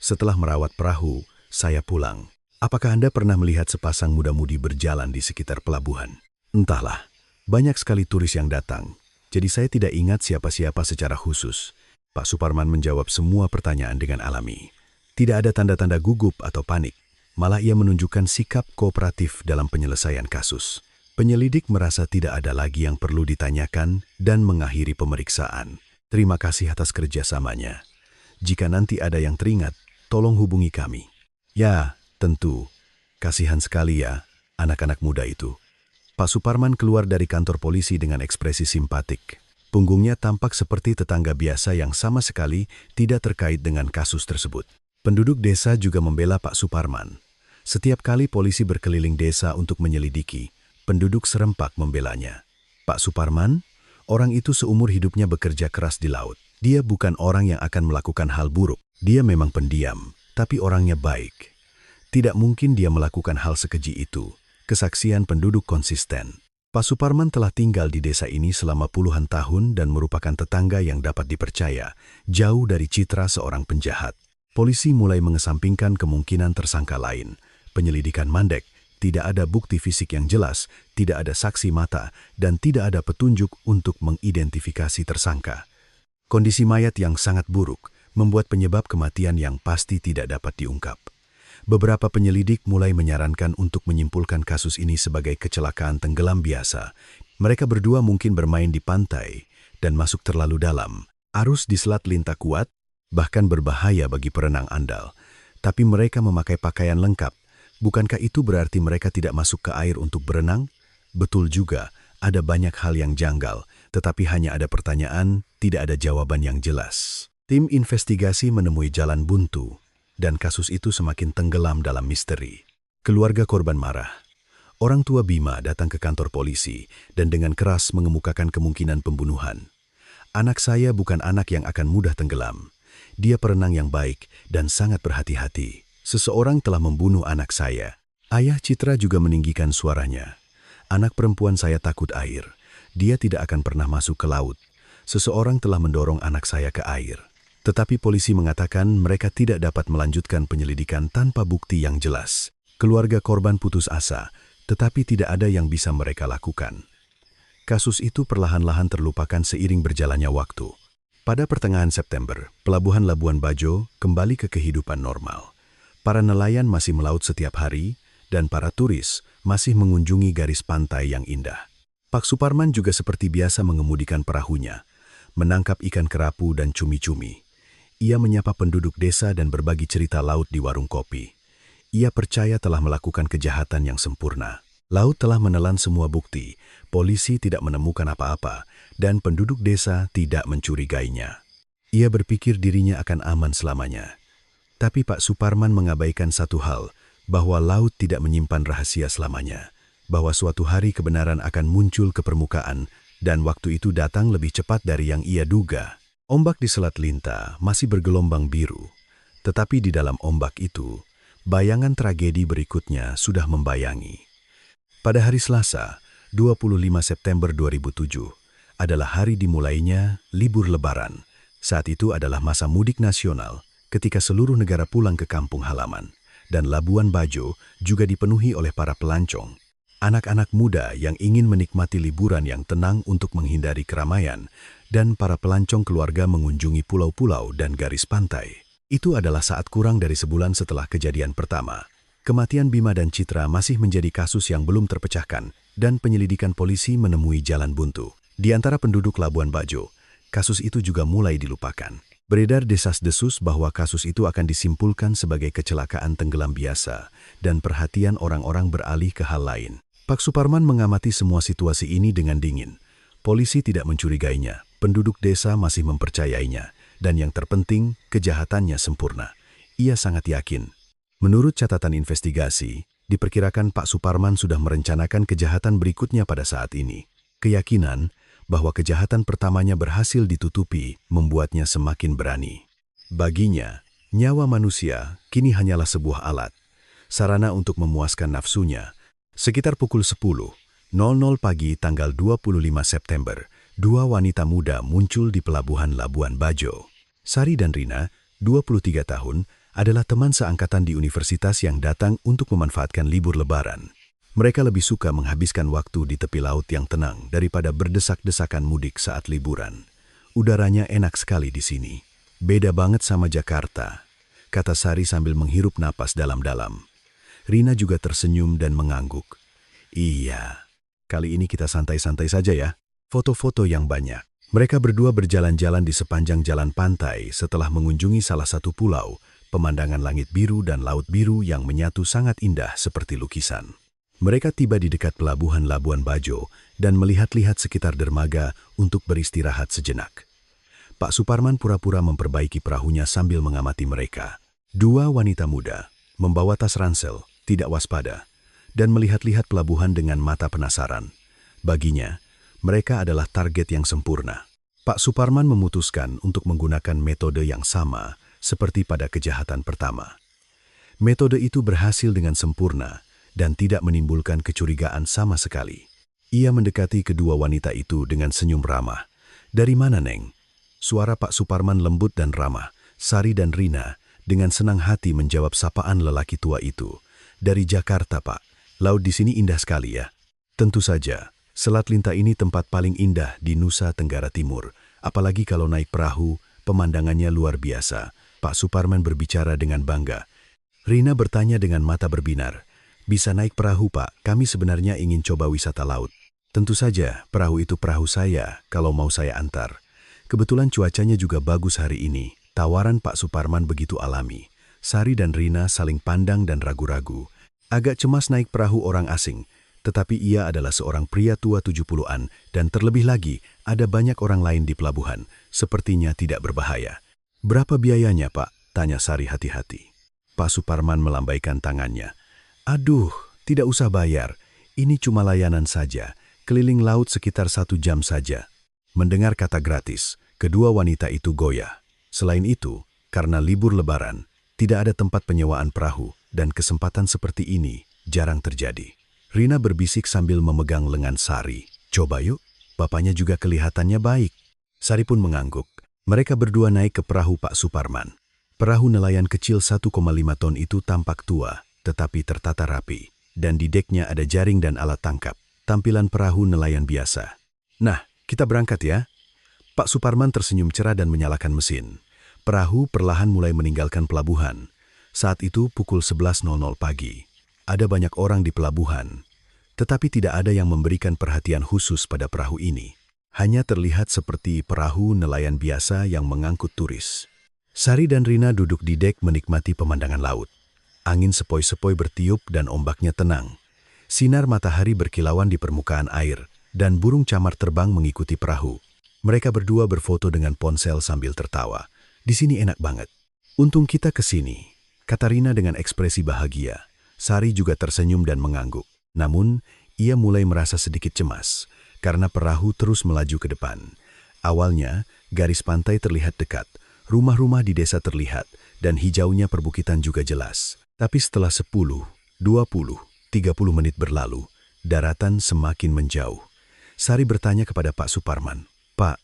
Speaker 3: Setelah merawat perahu, saya pulang. Apakah Anda pernah melihat sepasang muda-mudi berjalan di sekitar pelabuhan? Entahlah, banyak sekali turis yang datang. Jadi saya tidak ingat siapa-siapa secara khusus. Pak Suparman menjawab semua pertanyaan dengan alami. Tidak ada tanda-tanda gugup atau panik. Malah ia menunjukkan sikap kooperatif dalam penyelesaian kasus. Penyelidik merasa tidak ada lagi yang perlu ditanyakan dan mengakhiri pemeriksaan. Terima kasih atas kerjasamanya. Jika nanti ada yang teringat, tolong hubungi kami. Ya, tentu. Kasihan sekali ya, anak-anak muda itu. Pak Suparman keluar dari kantor polisi dengan ekspresi simpatik. Punggungnya tampak seperti tetangga biasa yang sama sekali tidak terkait dengan kasus tersebut. Penduduk desa juga membela Pak Suparman. Setiap kali polisi berkeliling desa untuk menyelidiki, penduduk serempak membelanya. Pak Suparman, orang itu seumur hidupnya bekerja keras di laut. Dia bukan orang yang akan melakukan hal buruk. Dia memang pendiam, tapi orangnya baik. Tidak mungkin dia melakukan hal sekeji itu. Kesaksian penduduk konsisten. Pak Suparman telah tinggal di desa ini selama puluhan tahun dan merupakan tetangga yang dapat dipercaya, jauh dari citra seorang penjahat. Polisi mulai mengesampingkan kemungkinan tersangka lain. Penyelidikan mandek, tidak ada bukti fisik yang jelas, tidak ada saksi mata, dan tidak ada petunjuk untuk mengidentifikasi tersangka. Kondisi mayat yang sangat buruk membuat penyebab kematian yang pasti tidak dapat diungkap. Beberapa penyelidik mulai menyarankan untuk menyimpulkan kasus ini sebagai kecelakaan tenggelam biasa. Mereka berdua mungkin bermain di pantai dan masuk terlalu dalam. Arus di Selat Linta kuat, bahkan berbahaya bagi perenang andal. Tapi mereka memakai pakaian lengkap, Bukankah itu berarti mereka tidak masuk ke air untuk berenang? Betul juga, ada banyak hal yang janggal, tetapi hanya ada pertanyaan, tidak ada jawaban yang jelas. Tim investigasi menemui jalan buntu, dan kasus itu semakin tenggelam dalam misteri. Keluarga korban marah. Orang tua Bima datang ke kantor polisi dan dengan keras mengemukakan kemungkinan pembunuhan. Anak saya bukan anak yang akan mudah tenggelam. Dia perenang yang baik dan sangat berhati-hati. Seseorang telah membunuh anak saya. Ayah Citra juga meninggikan suaranya. Anak perempuan saya takut air. Dia tidak akan pernah masuk ke laut. Seseorang telah mendorong anak saya ke air. Tetapi polisi mengatakan mereka tidak dapat melanjutkan penyelidikan tanpa bukti yang jelas. Keluarga korban putus asa, tetapi tidak ada yang bisa mereka lakukan. Kasus itu perlahan-lahan terlupakan seiring berjalannya waktu. Pada pertengahan September, pelabuhan Labuan Bajo kembali ke kehidupan normal. Para nelayan masih melaut setiap hari, dan para turis masih mengunjungi garis pantai yang indah. Pak Suparman juga seperti biasa mengemudikan perahunya, menangkap ikan kerapu dan cumi-cumi. Ia menyapa penduduk desa dan berbagi cerita laut di warung kopi. Ia percaya telah melakukan kejahatan yang sempurna. Laut telah menelan semua bukti, polisi tidak menemukan apa-apa, dan penduduk desa tidak mencurigainya. Ia berpikir dirinya akan aman selamanya. Tapi Pak Suparman mengabaikan satu hal, bahwa laut tidak menyimpan rahasia selamanya, bahwa suatu hari kebenaran akan muncul ke permukaan, dan waktu itu datang lebih cepat dari yang ia duga. Ombak di Selat Linta masih bergelombang biru, tetapi di dalam ombak itu, bayangan tragedi berikutnya sudah membayangi. Pada hari Selasa, 25 September 2007, adalah hari dimulainya libur Lebaran. Saat itu adalah masa mudik nasional, ketika seluruh negara pulang ke kampung halaman, dan Labuan Bajo juga dipenuhi oleh para pelancong. Anak-anak muda yang ingin menikmati liburan yang tenang untuk menghindari keramaian, dan para pelancong keluarga mengunjungi pulau-pulau dan garis pantai. Itu adalah saat kurang dari sebulan setelah kejadian pertama. Kematian Bima dan Citra masih menjadi kasus yang belum terpecahkan, dan penyelidikan polisi menemui jalan buntu. Di antara penduduk Labuan Bajo, kasus itu juga mulai dilupakan. Beredar desas-desus bahwa kasus itu akan disimpulkan sebagai kecelakaan tenggelam biasa, dan perhatian orang-orang beralih ke hal lain. Pak Suparman mengamati semua situasi ini dengan dingin. Polisi tidak mencurigainya, penduduk desa masih mempercayainya, dan yang terpenting, kejahatannya sempurna. Ia sangat yakin. Menurut catatan investigasi, diperkirakan Pak Suparman sudah merencanakan kejahatan berikutnya pada saat ini. Keyakinan bahwa kejahatan pertamanya berhasil ditutupi membuatnya semakin berani. Baginya, nyawa manusia kini hanyalah sebuah alat, sarana untuk memuaskan nafsunya. Sekitar pukul 10.00 pagi tanggal 25 September, dua wanita muda muncul di pelabuhan Labuan Bajo. Sari dan Rina, 23 tahun, adalah teman seangkatan di universitas yang datang untuk memanfaatkan libur Lebaran. Mereka lebih suka menghabiskan waktu di tepi laut yang tenang daripada berdesak-desakan mudik saat liburan. Udaranya enak sekali di sini. Beda banget sama Jakarta, kata Sari sambil menghirup napas dalam-dalam. Rina juga tersenyum dan mengangguk. Iya, kali ini kita santai-santai saja ya. Foto-foto yang banyak. Mereka berdua berjalan-jalan di sepanjang jalan pantai setelah mengunjungi salah satu pulau. Pemandangan langit biru dan laut biru yang menyatu sangat indah seperti lukisan. Mereka tiba di dekat pelabuhan Labuan Bajo dan melihat-lihat sekitar dermaga untuk beristirahat sejenak. Pak Suparman pura-pura memperbaiki perahunya sambil mengamati mereka. Dua wanita muda, membawa tas ransel, tidak waspada, dan melihat-lihat pelabuhan dengan mata penasaran. Baginya, mereka adalah target yang sempurna. Pak Suparman memutuskan untuk menggunakan metode yang sama seperti pada kejahatan pertama. Metode itu berhasil dengan sempurna dan tidak menimbulkan kecurigaan sama sekali. Ia mendekati kedua wanita itu dengan senyum ramah. "Dari mana, Neng?" Suara Pak Suparman lembut dan ramah. Sari dan Rina dengan senang hati menjawab sapaan lelaki tua itu. "Dari Jakarta, Pak. Laut di sini indah sekali ya." Tentu saja, Selat Linta ini tempat paling indah di Nusa Tenggara Timur. Apalagi kalau naik perahu, pemandangannya luar biasa. Pak Suparman berbicara dengan bangga. Rina bertanya dengan mata berbinar. "Bisa naik perahu, Pak? Kami sebenarnya ingin coba wisata laut." "Tentu saja, perahu itu perahu saya, kalau mau saya antar. Kebetulan cuacanya juga bagus hari ini." Tawaran Pak Suparman begitu alami. Sari dan Rina saling pandang dan ragu-ragu. Agak cemas naik perahu orang asing, tetapi ia adalah seorang pria tua 70-an dan terlebih lagi ada banyak orang lain di pelabuhan, sepertinya tidak berbahaya. "Berapa biayanya, Pak?" tanya Sari hati-hati. Pak Suparman melambaikan tangannya. "Aduh, tidak usah bayar. Ini cuma layanan saja. Keliling laut sekitar 1 jam saja." Mendengar kata gratis, kedua wanita itu goyah. Selain itu, karena libur lebaran, tidak ada tempat penyewaan perahu dan kesempatan seperti ini jarang terjadi. Rina berbisik sambil memegang lengan Sari. "Coba yuk, bapaknya juga kelihatannya baik." Sari pun mengangguk. Mereka berdua naik ke perahu Pak Suparman. Perahu nelayan kecil 1,5 ton itu tampak tua, tetapi tertata rapi. Dan di deknya ada jaring dan alat tangkap. Tampilan perahu nelayan biasa. "Nah, kita berangkat ya." Pak Suparman tersenyum cerah dan menyalakan mesin. Perahu perlahan mulai meninggalkan pelabuhan. Saat itu pukul 11.00 pagi. Ada banyak orang di pelabuhan, tetapi tidak ada yang memberikan perhatian khusus pada perahu ini. Hanya terlihat seperti perahu nelayan biasa yang mengangkut turis. Sari dan Rina duduk di dek menikmati pemandangan laut. Angin sepoi-sepoi bertiup dan ombaknya tenang. Sinar matahari berkilauan di permukaan air, dan burung camar terbang mengikuti perahu. Mereka berdua berfoto dengan ponsel sambil tertawa. "Di sini enak banget. Untung kita ke sini," kata Rina dengan ekspresi bahagia. Sari juga tersenyum dan mengangguk. Namun, ia mulai merasa sedikit cemas, karena perahu terus melaju ke depan. Awalnya, garis pantai terlihat dekat, rumah-rumah di desa terlihat, dan hijaunya perbukitan juga jelas. Tapi setelah 10, 20, 30 menit berlalu, daratan semakin menjauh. Sari bertanya kepada Pak Suparman, "Pak,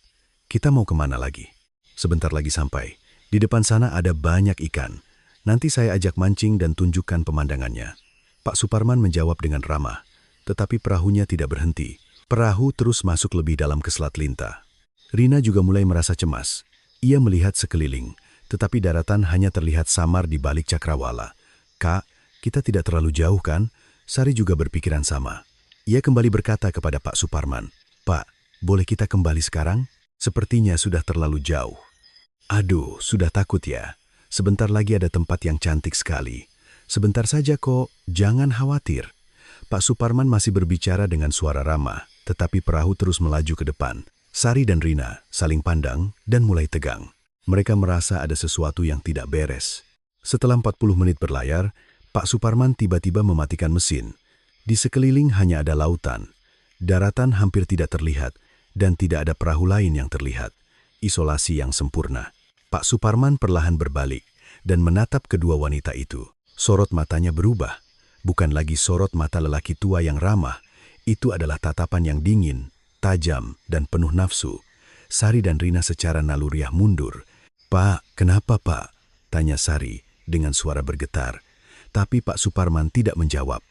Speaker 3: kita mau kemana lagi?" "Sebentar lagi sampai. Di depan sana ada banyak ikan. Nanti saya ajak mancing dan tunjukkan pemandangannya." Pak Suparman menjawab dengan ramah, tetapi perahunya tidak berhenti. Perahu terus masuk lebih dalam ke Selat Linta. Rina juga mulai merasa cemas. Ia melihat sekeliling, tetapi daratan hanya terlihat samar di balik cakrawala. "Kak, kita tidak terlalu jauh kan?" Sari juga berpikiran sama. Ia kembali berkata kepada Pak Suparman, "Pak, boleh kita kembali sekarang? Sepertinya sudah terlalu jauh." "Aduh, sudah takut ya? Sebentar lagi ada tempat yang cantik sekali. Sebentar saja kok, jangan khawatir." Pak Suparman masih berbicara dengan suara ramah, tetapi perahu terus melaju ke depan. Sari dan Rina saling pandang dan mulai tegang. Mereka merasa ada sesuatu yang tidak beres. Setelah 40 menit berlayar, Pak Suparman tiba-tiba mematikan mesin. Di sekeliling hanya ada lautan. Daratan hampir tidak terlihat, dan tidak ada perahu lain yang terlihat. Isolasi yang sempurna. Pak Suparman perlahan berbalik dan menatap kedua wanita itu. Sorot matanya berubah. Bukan lagi sorot mata lelaki tua yang ramah. Itu adalah tatapan yang dingin, tajam, dan penuh nafsu. Sari dan Rina secara naluriah mundur. "Pak, kenapa Pak?" tanya Sari dengan suara bergetar. Tapi Pak Suparman tidak menjawab.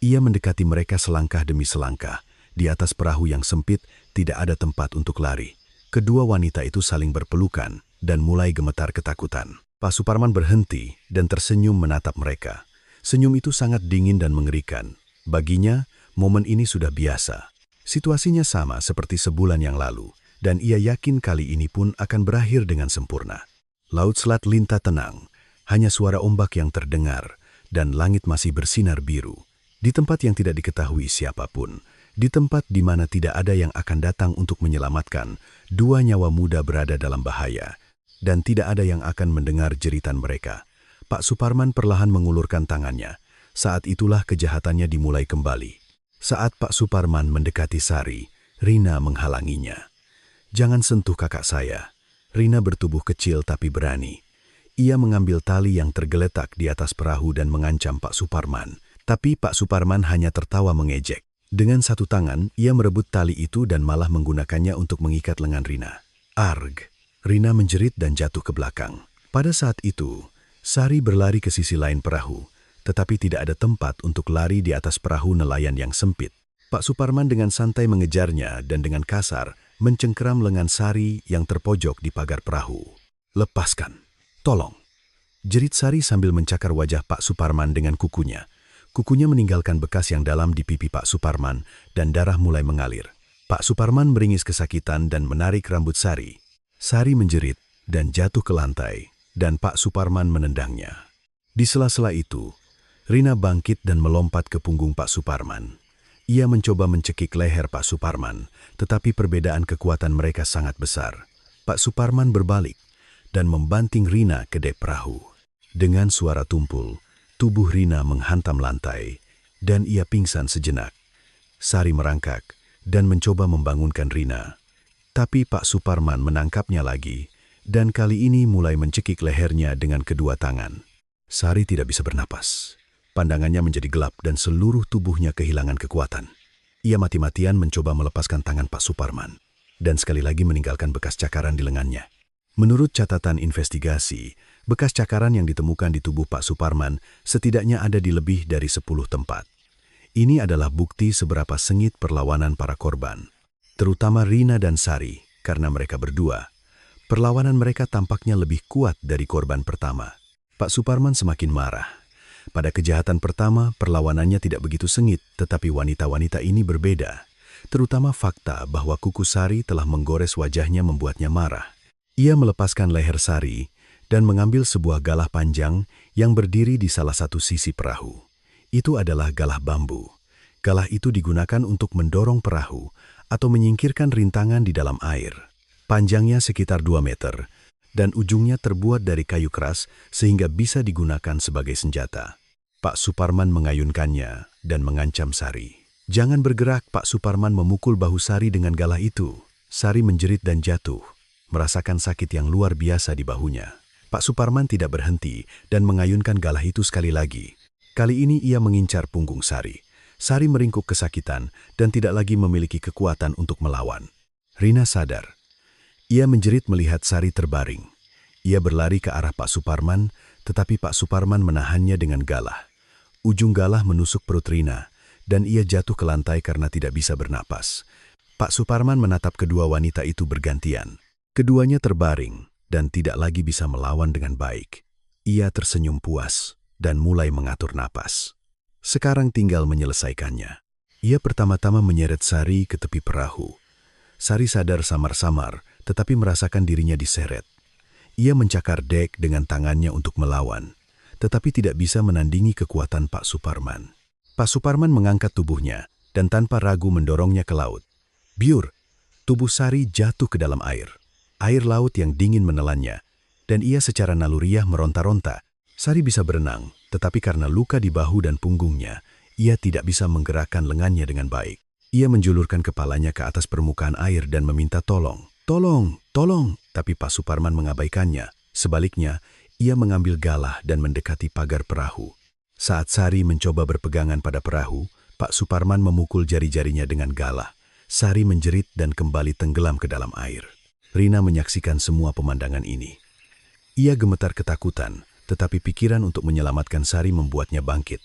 Speaker 3: Ia mendekati mereka selangkah demi selangkah. Di atas perahu yang sempit, tidak ada tempat untuk lari. Kedua wanita itu saling berpelukan dan mulai gemetar ketakutan. Pak Suparman berhenti dan tersenyum menatap mereka. Senyum itu sangat dingin dan mengerikan. Baginya, momen ini sudah biasa. Situasinya sama seperti sebulan yang lalu, dan ia yakin kali ini pun akan berakhir dengan sempurna. Laut Selat Linta tenang, hanya suara ombak yang terdengar, dan langit masih bersinar biru. Di tempat yang tidak diketahui siapapun, di tempat di mana tidak ada yang akan datang untuk menyelamatkan, dua nyawa muda berada dalam bahaya, dan tidak ada yang akan mendengar jeritan mereka. Pak Suparman perlahan mengulurkan tangannya. Saat itulah kejahatannya dimulai kembali. Saat Pak Suparman mendekati Sari, Rina menghalanginya. "Jangan sentuh kakak saya." Rina bertubuh kecil tapi berani. Ia mengambil tali yang tergeletak di atas perahu dan mengancam Pak Suparman. Tapi Pak Suparman hanya tertawa mengejek. Dengan satu tangan, ia merebut tali itu dan malah menggunakannya untuk mengikat lengan Rina. "Arg!" Rina menjerit dan jatuh ke belakang. Pada saat itu, Sari berlari ke sisi lain perahu, tetapi tidak ada tempat untuk lari di atas perahu nelayan yang sempit. Pak Suparman dengan santai mengejarnya dan dengan kasar mencengkeram lengan Sari yang terpojok di pagar perahu. "Lepaskan! Tolong!" Jerit Sari sambil mencakar wajah Pak Suparman dengan kukunya. Kukunya meninggalkan bekas yang dalam di pipi Pak Suparman dan darah mulai mengalir. Pak Suparman meringis kesakitan dan menarik rambut Sari. Sari menjerit dan jatuh ke lantai, dan Pak Suparman menendangnya. Di sela-sela itu, Rina bangkit dan melompat ke punggung Pak Suparman. Ia mencoba mencekik leher Pak Suparman, tetapi perbedaan kekuatan mereka sangat besar. Pak Suparman berbalik dan membanting Rina ke dek perahu. Dengan suara tumpul, tubuh Rina menghantam lantai, dan ia pingsan sejenak. Sari merangkak dan mencoba membangunkan Rina. Tapi Pak Suparman menangkapnya lagi, dan kali ini mulai mencekik lehernya dengan kedua tangan. Sari tidak bisa bernapas. Pandangannya menjadi gelap dan seluruh tubuhnya kehilangan kekuatan. Ia mati-matian mencoba melepaskan tangan Pak Suparman, dan sekali lagi meninggalkan bekas cakaran di lengannya. Menurut catatan investigasi, bekas cakaran yang ditemukan di tubuh Pak Suparman setidaknya ada di lebih dari 10 tempat. Ini adalah bukti seberapa sengit perlawanan para korban, terutama Rina dan Sari, karena mereka berdua. Perlawanan mereka tampaknya lebih kuat dari korban pertama. Pak Suparman semakin marah. Pada kejahatan pertama, perlawanannya tidak begitu sengit, tetapi wanita-wanita ini berbeda. Terutama fakta bahwa kuku Sari telah menggores wajahnya membuatnya marah. Ia melepaskan leher Sari dan mengambil sebuah galah panjang yang berdiri di salah satu sisi perahu. Itu adalah galah bambu. Galah itu digunakan untuk mendorong perahu atau menyingkirkan rintangan di dalam air. Panjangnya sekitar 2 meter. Dan ujungnya terbuat dari kayu keras sehingga bisa digunakan sebagai senjata. Pak Suparman mengayunkannya dan mengancam Sari. "Jangan bergerak." Pak Suparman memukul bahu Sari dengan galah itu. Sari menjerit dan jatuh, merasakan sakit yang luar biasa di bahunya. Pak Suparman tidak berhenti dan mengayunkan galah itu sekali lagi. Kali ini ia mengincar punggung Sari. Sari meringkuk kesakitan dan tidak lagi memiliki kekuatan untuk melawan. Rina sadar. Ia menjerit melihat Sari terbaring. Ia berlari ke arah Pak Suparman, tetapi Pak Suparman menahannya dengan galah. Ujung galah menusuk perut Rina, dan ia jatuh ke lantai karena tidak bisa bernapas. Pak Suparman menatap kedua wanita itu bergantian. Keduanya terbaring dan tidak lagi bisa melawan dengan baik. Ia tersenyum puas dan mulai mengatur napas. Sekarang tinggal menyelesaikannya. Ia pertama-tama menyeret Sari ke tepi perahu. Sari sadar samar-samar, tetapi merasakan dirinya diseret. Ia mencakar dek dengan tangannya untuk melawan, tetapi tidak bisa menandingi kekuatan Pak Suparman. Pak Suparman mengangkat tubuhnya dan tanpa ragu mendorongnya ke laut. Biur, tubuh Sari jatuh ke dalam air. Air laut yang dingin menelannya, dan ia secara naluriah meronta-ronta. Sari bisa berenang, tetapi karena luka di bahu dan punggungnya, ia tidak bisa menggerakkan lengannya dengan baik. Ia menjulurkan kepalanya ke atas permukaan air dan meminta tolong. "Tolong, tolong!" Tapi Pak Suparman mengabaikannya. Sebaliknya, ia mengambil galah dan mendekati pagar perahu. Saat Sari mencoba berpegangan pada perahu, Pak Suparman memukul jari-jarinya dengan galah. Sari menjerit dan kembali tenggelam ke dalam air. Rina menyaksikan semua pemandangan ini. Ia gemetar ketakutan, tetapi pikiran untuk menyelamatkan Sari membuatnya bangkit.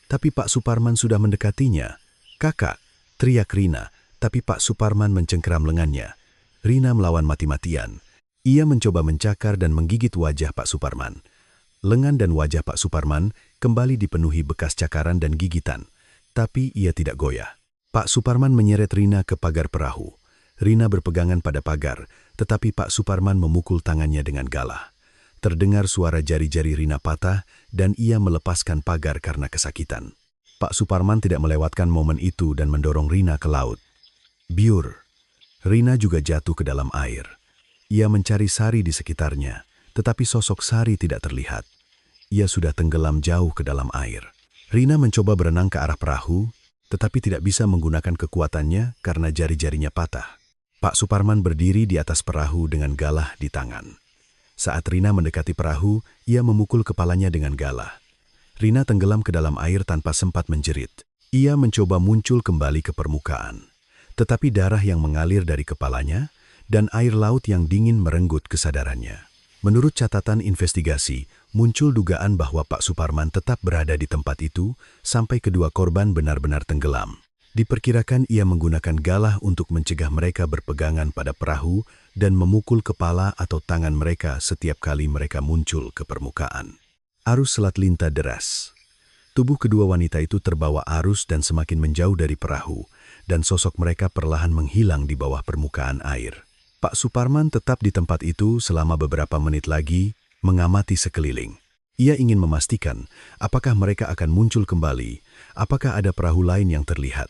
Speaker 3: Tapi Pak Suparman sudah mendekatinya. "Kakak!" teriak Rina, tapi Pak Suparman mencengkeram lengannya. Rina melawan mati-matian. Ia mencoba mencakar dan menggigit wajah Pak Suparman. Lengan dan wajah Pak Suparman kembali dipenuhi bekas cakaran dan gigitan, tapi ia tidak goyah. Pak Suparman menyeret Rina ke pagar perahu. Rina berpegangan pada pagar, tetapi Pak Suparman memukul tangannya dengan galah. Terdengar suara jari-jari Rina patah dan ia melepaskan pagar karena kesakitan. Pak Suparman tidak melewatkan momen itu dan mendorong Rina ke laut. Biur. Rina juga jatuh ke dalam air. Ia mencari Sari di sekitarnya, tetapi sosok Sari tidak terlihat. Ia sudah tenggelam jauh ke dalam air. Rina mencoba berenang ke arah perahu, tetapi tidak bisa menggunakan kekuatannya karena jari-jarinya patah. Pak Suparman berdiri di atas perahu dengan galah di tangan. Saat Rina mendekati perahu, ia memukul kepalanya dengan galah. Rina tenggelam ke dalam air tanpa sempat menjerit. Ia mencoba muncul kembali ke permukaan. Tetapi darah yang mengalir dari kepalanya dan air laut yang dingin merenggut kesadarannya. Menurut catatan investigasi, muncul dugaan bahwa Pak Suparman tetap berada di tempat itu sampai kedua korban benar-benar tenggelam. Diperkirakan ia menggunakan galah untuk mencegah mereka berpegangan pada perahu dan memukul kepala atau tangan mereka setiap kali mereka muncul ke permukaan. Arus Selat Linta deras. Tubuh kedua wanita itu terbawa arus dan semakin menjauh dari perahu, dan sosok mereka perlahan menghilang di bawah permukaan air. Pak Suparman tetap di tempat itu selama beberapa menit lagi, mengamati sekeliling. Ia ingin memastikan apakah mereka akan muncul kembali, apakah ada perahu lain yang terlihat.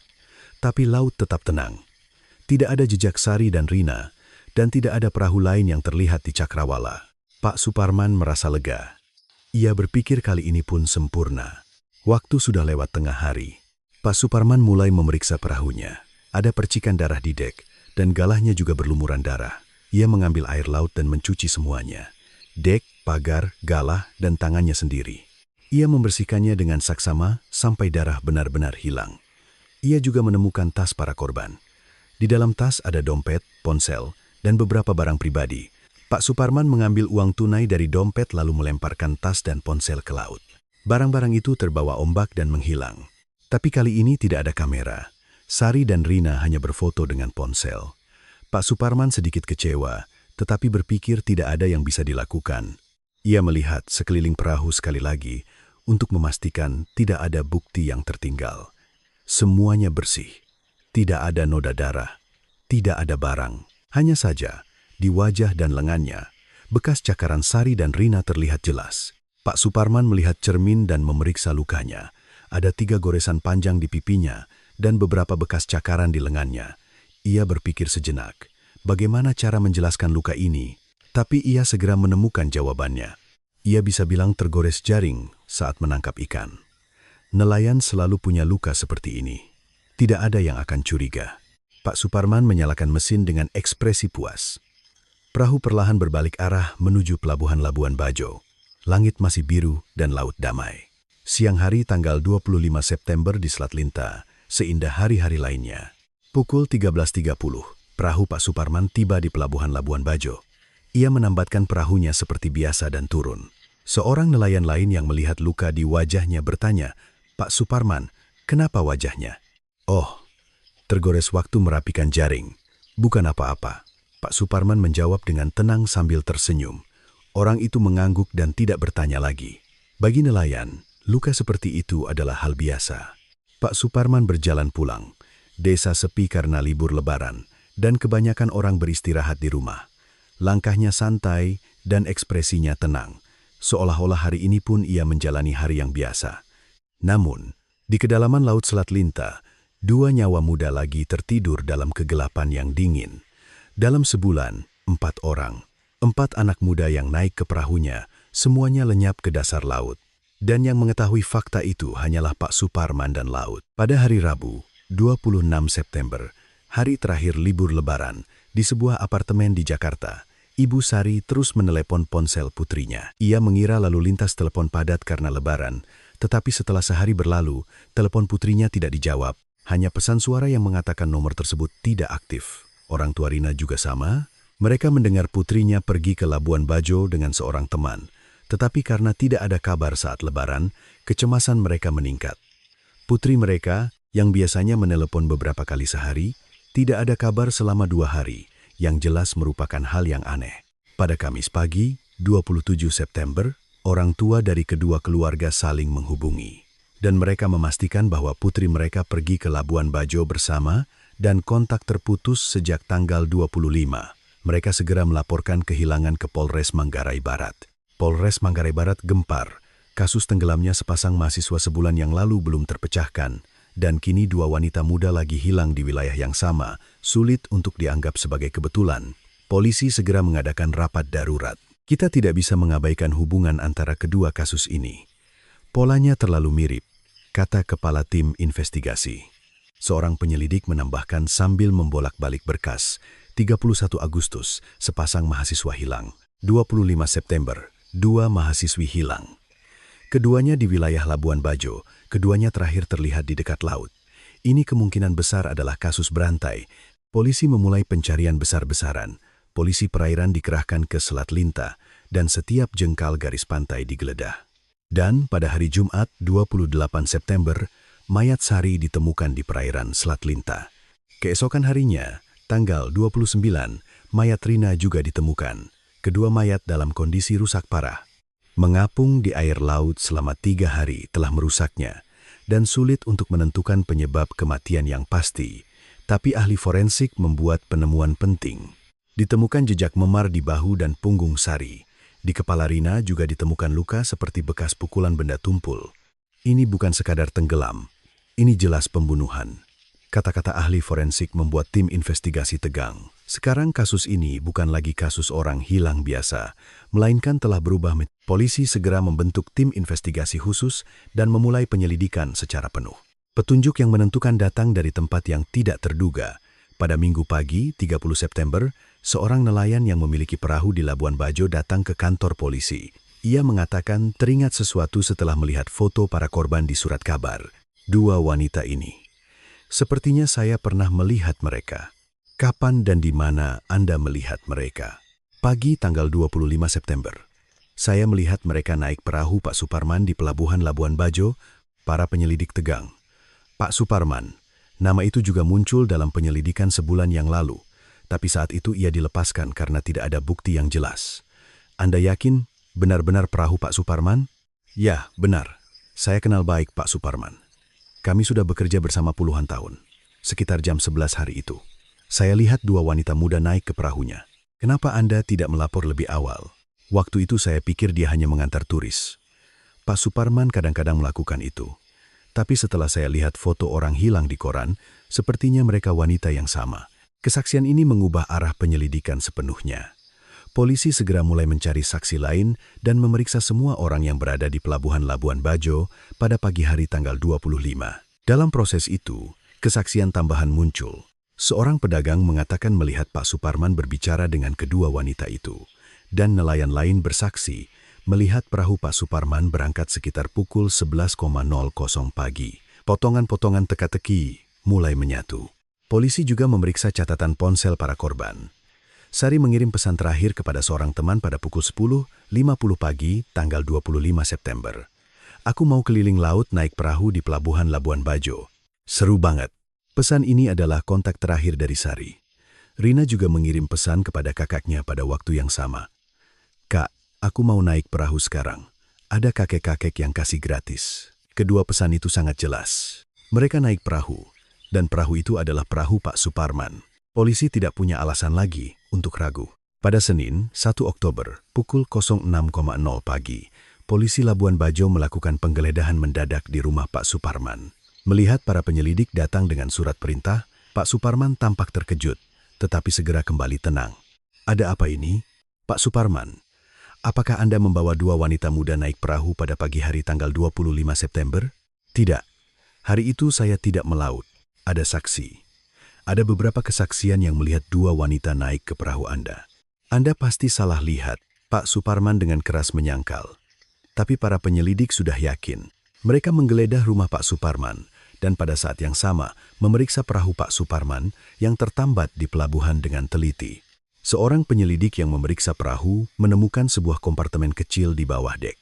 Speaker 3: Tapi laut tetap tenang. Tidak ada jejak Sari dan Rina, dan tidak ada perahu lain yang terlihat di Cakrawala. Pak Suparman merasa lega. Ia berpikir kali ini pun sempurna. Waktu sudah lewat tengah hari. Pak Suparman mulai memeriksa perahunya. Ada percikan darah di dek, dan galahnya juga berlumuran darah. Ia mengambil air laut dan mencuci semuanya. Dek, pagar, galah, dan tangannya sendiri. Ia membersihkannya dengan saksama sampai darah benar-benar hilang. Ia juga menemukan tas para korban. Di dalam tas ada dompet, ponsel, dan beberapa barang pribadi. Pak Suparman mengambil uang tunai dari dompet lalu melemparkan tas dan ponsel ke laut. Barang-barang itu terbawa ombak dan menghilang. Tapi kali ini tidak ada kamera. Sari dan Rina hanya berfoto dengan ponsel. Pak Suparman sedikit kecewa, tetapi berpikir tidak ada yang bisa dilakukan. Ia melihat sekeliling perahu sekali lagi untuk memastikan tidak ada bukti yang tertinggal. Semuanya bersih. Tidak ada noda darah. Tidak ada barang. Hanya saja, di wajah dan lengannya, bekas cakaran Sari dan Rina terlihat jelas. Pak Suparman melihat cermin dan memeriksa lukanya. Ada 3 goresan panjang di pipinya dan beberapa bekas cakaran di lengannya. Ia berpikir sejenak, bagaimana cara menjelaskan luka ini? Tapi ia segera menemukan jawabannya. Ia bisa bilang tergores jaring saat menangkap ikan. Nelayan selalu punya luka seperti ini. Tidak ada yang akan curiga. Pak Suparman menyalakan mesin dengan ekspresi puas. Perahu perlahan berbalik arah menuju pelabuhan Labuan Bajo. Langit masih biru dan laut damai. Siang hari tanggal 25 September di Selat Linta, seindah hari-hari lainnya. Pukul 13.30, perahu Pak Suparman tiba di pelabuhan Labuan Bajo. Ia menambatkan perahunya seperti biasa dan turun. Seorang nelayan lain yang melihat luka di wajahnya bertanya, "Pak Suparman, kenapa wajahnya?" "Oh, tergores waktu merapikan jaring. Bukan apa-apa." Pak Suparman menjawab dengan tenang sambil tersenyum. Orang itu mengangguk dan tidak bertanya lagi. Bagi nelayan, luka seperti itu adalah hal biasa. Pak Suparman berjalan pulang. Desa sepi karena libur lebaran, dan kebanyakan orang beristirahat di rumah. Langkahnya santai dan ekspresinya tenang, seolah-olah hari ini pun ia menjalani hari yang biasa. Namun, di kedalaman laut Selat Linta, 2 nyawa muda lagi tertidur dalam kegelapan yang dingin. Dalam sebulan, 4 orang, 4 anak muda yang naik ke perahunya, semuanya lenyap ke dasar laut. Dan yang mengetahui fakta itu hanyalah Pak Suparman dan laut. Pada hari Rabu, 26 September, hari terakhir libur lebaran, di sebuah apartemen di Jakarta, Ibu Sari terus menelepon ponsel putrinya. Ia mengira lalu lintas telepon padat karena lebaran, tetapi setelah sehari berlalu, telepon putrinya tidak dijawab. Hanya pesan suara yang mengatakan nomor tersebut tidak aktif. Orang tua Rina juga sama. Mereka mendengar putrinya pergi ke Labuan Bajo dengan seorang teman. Tetapi karena tidak ada kabar saat lebaran, kecemasan mereka meningkat. Putri mereka, yang biasanya menelepon beberapa kali sehari, tidak ada kabar selama 2 hari, yang jelas merupakan hal yang aneh. Pada Kamis pagi, 27 September, orang tua dari kedua keluarga saling menghubungi. Dan mereka memastikan bahwa putri mereka pergi ke Labuan Bajo bersama dan kontak terputus sejak tanggal 25. Mereka segera melaporkan kehilangan ke Polres Manggarai Barat. Polres Manggarai Barat gempar. Kasus tenggelamnya sepasang mahasiswa sebulan yang lalu belum terpecahkan, dan kini 2 wanita muda lagi hilang di wilayah yang sama, sulit untuk dianggap sebagai kebetulan. Polisi segera mengadakan rapat darurat. Kita tidak bisa mengabaikan hubungan antara kedua kasus ini. Polanya terlalu mirip, kata Kepala Tim Investigasi. Seorang penyelidik menambahkan sambil membolak-balik berkas. 31 Agustus, sepasang mahasiswa hilang. 25 September, 2 mahasiswi hilang. Keduanya di wilayah Labuan Bajo, keduanya terakhir terlihat di dekat laut. Ini kemungkinan besar adalah kasus berantai. Polisi memulai pencarian besar-besaran. Polisi perairan dikerahkan ke Selat Linta, dan setiap jengkal garis pantai digeledah. Dan pada hari Jumat 28 September, mayat Sari ditemukan di perairan Selat Linta. Keesokan harinya, tanggal 29, mayat Rina juga ditemukan. Kedua mayat dalam kondisi rusak parah. Mengapung di air laut selama 3 hari telah merusaknya, dan sulit untuk menentukan penyebab kematian yang pasti. Tapi ahli forensik membuat penemuan penting. Ditemukan jejak memar di bahu dan punggung Sari, Di kepala Rina juga ditemukan luka seperti bekas pukulan benda tumpul. Ini bukan sekadar tenggelam, ini jelas pembunuhan. Kata-kata ahli forensik membuat tim investigasi tegang. Sekarang kasus ini bukan lagi kasus orang hilang biasa, melainkan telah berubah. Polisi segera membentuk tim investigasi khusus dan memulai penyelidikan secara penuh. Petunjuk yang menentukan datang dari tempat yang tidak terduga. Pada Minggu pagi, 30 September, seorang nelayan yang memiliki perahu di Labuan Bajo datang ke kantor polisi. Ia mengatakan teringat sesuatu setelah melihat foto para korban di surat kabar. Dua wanita ini. Sepertinya saya pernah melihat mereka. Kapan dan di mana Anda melihat mereka? Pagi tanggal 25 September. Saya melihat mereka naik perahu Pak Suparman di pelabuhan Labuan Bajo. Para penyelidik tegang. Pak Suparman. Nama itu juga muncul dalam penyelidikan sebulan yang lalu, tapi saat itu ia dilepaskan karena tidak ada bukti yang jelas. Anda yakin benar-benar perahu Pak Suparman? Ya, benar. Saya kenal baik Pak Suparman. Kami sudah bekerja bersama puluhan tahun. Sekitar jam 11 hari itu. Saya lihat dua wanita muda naik ke perahunya. Kenapa Anda tidak melapor lebih awal? Waktu itu saya pikir dia hanya mengantar turis. Pak Suparman kadang-kadang melakukan itu. Tapi setelah saya lihat foto orang hilang di koran, sepertinya mereka wanita yang sama. Kesaksian ini mengubah arah penyelidikan sepenuhnya. Polisi segera mulai mencari saksi lain dan memeriksa semua orang yang berada di pelabuhan Labuan Bajo pada pagi hari tanggal 25. Dalam proses itu, kesaksian tambahan muncul. Seorang pedagang mengatakan melihat Pak Suparman berbicara dengan kedua wanita itu, dan nelayan lain bersaksi melihat perahu Pak Suparman berangkat sekitar pukul 11.00 pagi. Potongan-potongan teka-teki mulai menyatu. Polisi juga memeriksa catatan ponsel para korban. Sari mengirim pesan terakhir kepada seorang teman pada pukul 10.50 pagi tanggal 25 September. Aku mau keliling laut naik perahu di pelabuhan Labuan Bajo. Seru banget. Pesan ini adalah kontak terakhir dari Sari. Rina juga mengirim pesan kepada kakaknya pada waktu yang sama. Kak, aku mau naik perahu sekarang. Ada kakek-kakek yang kasih gratis. Kedua pesan itu sangat jelas. Mereka naik perahu, dan perahu itu adalah perahu Pak Suparman. Polisi tidak punya alasan lagi untuk ragu. Pada Senin, 1 Oktober, pukul 06.00 pagi, polisi Labuan Bajo melakukan penggeledahan mendadak di rumah Pak Suparman. Melihat para penyelidik datang dengan surat perintah, Pak Suparman tampak terkejut, tetapi segera kembali tenang. Ada apa ini? Pak Suparman, apakah Anda membawa dua wanita muda naik perahu pada pagi hari tanggal 25 September? Tidak. Hari itu saya tidak melaut. Ada saksi. Ada beberapa kesaksian yang melihat dua wanita naik ke perahu Anda. Anda pasti salah lihat, Pak Suparman dengan keras menyangkal. Tapi para penyelidik sudah yakin. Mereka menggeledah rumah Pak Suparman dan pada saat yang sama memeriksa perahu Pak Suparman yang tertambat di pelabuhan dengan teliti. Seorang penyelidik yang memeriksa perahu menemukan sebuah kompartemen kecil di bawah dek.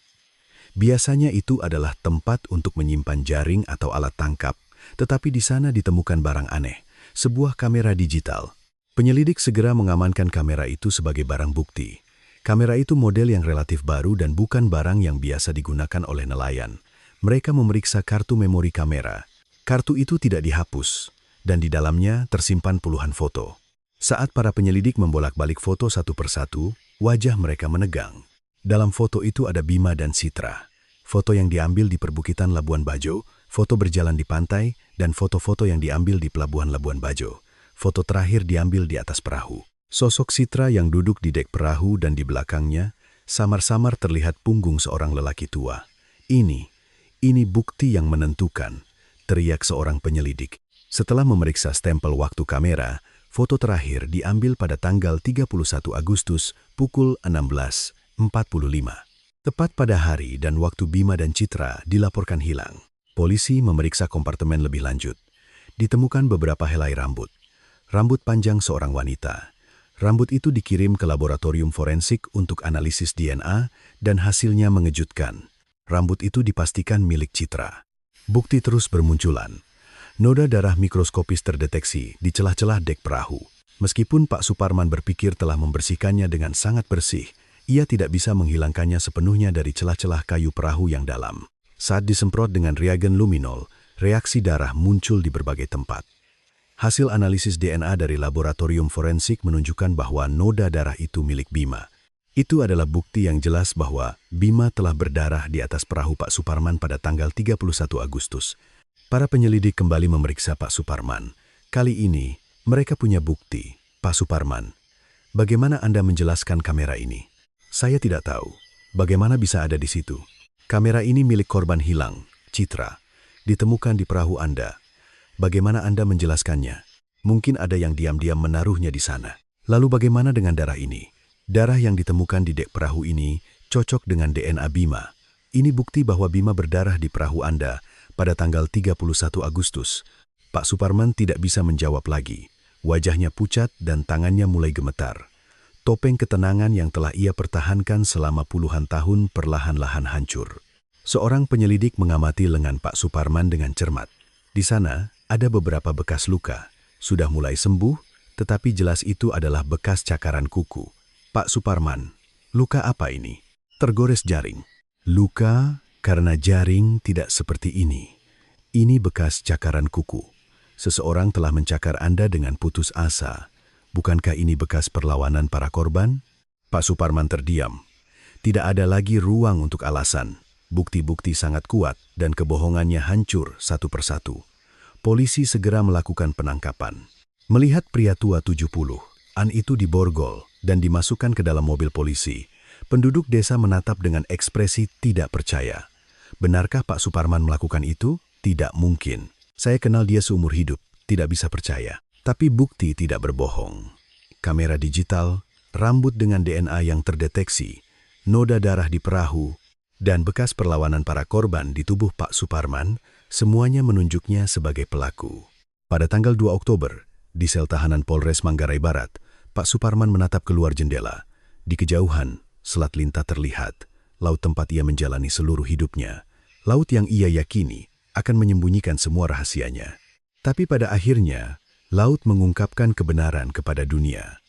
Speaker 3: Biasanya itu adalah tempat untuk menyimpan jaring atau alat tangkap, tetapi di sana ditemukan barang aneh, sebuah kamera digital. Penyelidik segera mengamankan kamera itu sebagai barang bukti. Kamera itu model yang relatif baru dan bukan barang yang biasa digunakan oleh nelayan. Mereka memeriksa kartu memori kamera. Kartu itu tidak dihapus, dan di dalamnya tersimpan puluhan foto. Saat para penyelidik membolak-balik foto satu persatu, wajah mereka menegang. Dalam foto itu ada Bima dan Citra. Foto yang diambil di perbukitan Labuan Bajo, foto berjalan di pantai, dan foto-foto yang diambil di pelabuhan Labuan Bajo. Foto terakhir diambil di atas perahu. Sosok Citra yang duduk di dek perahu dan di belakangnya, samar-samar terlihat punggung seorang lelaki tua. Ini bukti yang menentukan, teriak seorang penyelidik. Setelah memeriksa stempel waktu kamera, foto terakhir diambil pada tanggal 31 Agustus pukul 16.45. Tepat pada hari dan waktu Bima dan Citra dilaporkan hilang. Polisi memeriksa kompartemen lebih lanjut. Ditemukan beberapa helai rambut. Rambut panjang seorang wanita. Rambut itu dikirim ke laboratorium forensik untuk analisis DNA dan hasilnya mengejutkan. Rambut itu dipastikan milik Citra. Bukti terus bermunculan. Noda darah mikroskopis terdeteksi di celah-celah dek perahu. Meskipun Pak Suparman berpikir telah membersihkannya dengan sangat bersih, ia tidak bisa menghilangkannya sepenuhnya dari celah-celah kayu perahu yang dalam. Saat disemprot dengan reagen luminol, reaksi darah muncul di berbagai tempat. Hasil analisis DNA dari laboratorium forensik menunjukkan bahwa noda darah itu milik Bima. Itu adalah bukti yang jelas bahwa Bima telah berdarah di atas perahu Pak Suparman pada tanggal 31 Agustus. Para penyelidik kembali memeriksa Pak Suparman. Kali ini, mereka punya bukti. Pak Suparman, bagaimana Anda menjelaskan kamera ini? Saya tidak tahu. Bagaimana bisa ada di situ? Kamera ini milik korban hilang, Citra. Ditemukan di perahu Anda. Bagaimana Anda menjelaskannya? Mungkin ada yang diam-diam menaruhnya di sana. Lalu bagaimana dengan darah ini? Darah yang ditemukan di dek perahu ini cocok dengan DNA Bima. Ini bukti bahwa Bima berdarah di perahu Anda pada tanggal 31 Agustus. Pak Suparman tidak bisa menjawab lagi. Wajahnya pucat dan tangannya mulai gemetar. Topeng ketenangan yang telah ia pertahankan selama puluhan tahun perlahan-lahan hancur. Seorang penyelidik mengamati lengan Pak Suparman dengan cermat. Di sana ada beberapa bekas luka. Sudah mulai sembuh, tetapi jelas itu adalah bekas cakaran kuku. Pak Suparman, luka apa ini? Tergores jaring. Luka karena jaring tidak seperti ini. Ini bekas cakaran kuku. Seseorang telah mencakar Anda dengan putus asa. Bukankah ini bekas perlawanan para korban? Pak Suparman terdiam. Tidak ada lagi ruang untuk alasan. Bukti-bukti sangat kuat dan kebohongannya hancur satu persatu. Polisi segera melakukan penangkapan. Melihat pria tua 70, An itu diborgol dan dimasukkan ke dalam mobil polisi. Penduduk desa menatap dengan ekspresi tidak percaya. Benarkah Pak Suparman melakukan itu? Tidak mungkin. Saya kenal dia seumur hidup, tidak bisa percaya. Tapi bukti tidak berbohong. Kamera digital, rambut dengan DNA yang terdeteksi, noda darah di perahu, dan bekas perlawanan para korban di tubuh Pak Suparman, semuanya menunjuknya sebagai pelaku. Pada tanggal 2 Oktober, di sel tahanan Polres Manggarai Barat, Pak Suparman menatap keluar jendela. Di kejauhan, Selat Linta terlihat, laut tempat ia menjalani seluruh hidupnya. Laut yang ia yakini akan menyembunyikan semua rahasianya. Tapi pada akhirnya, laut mengungkapkan kebenaran kepada dunia.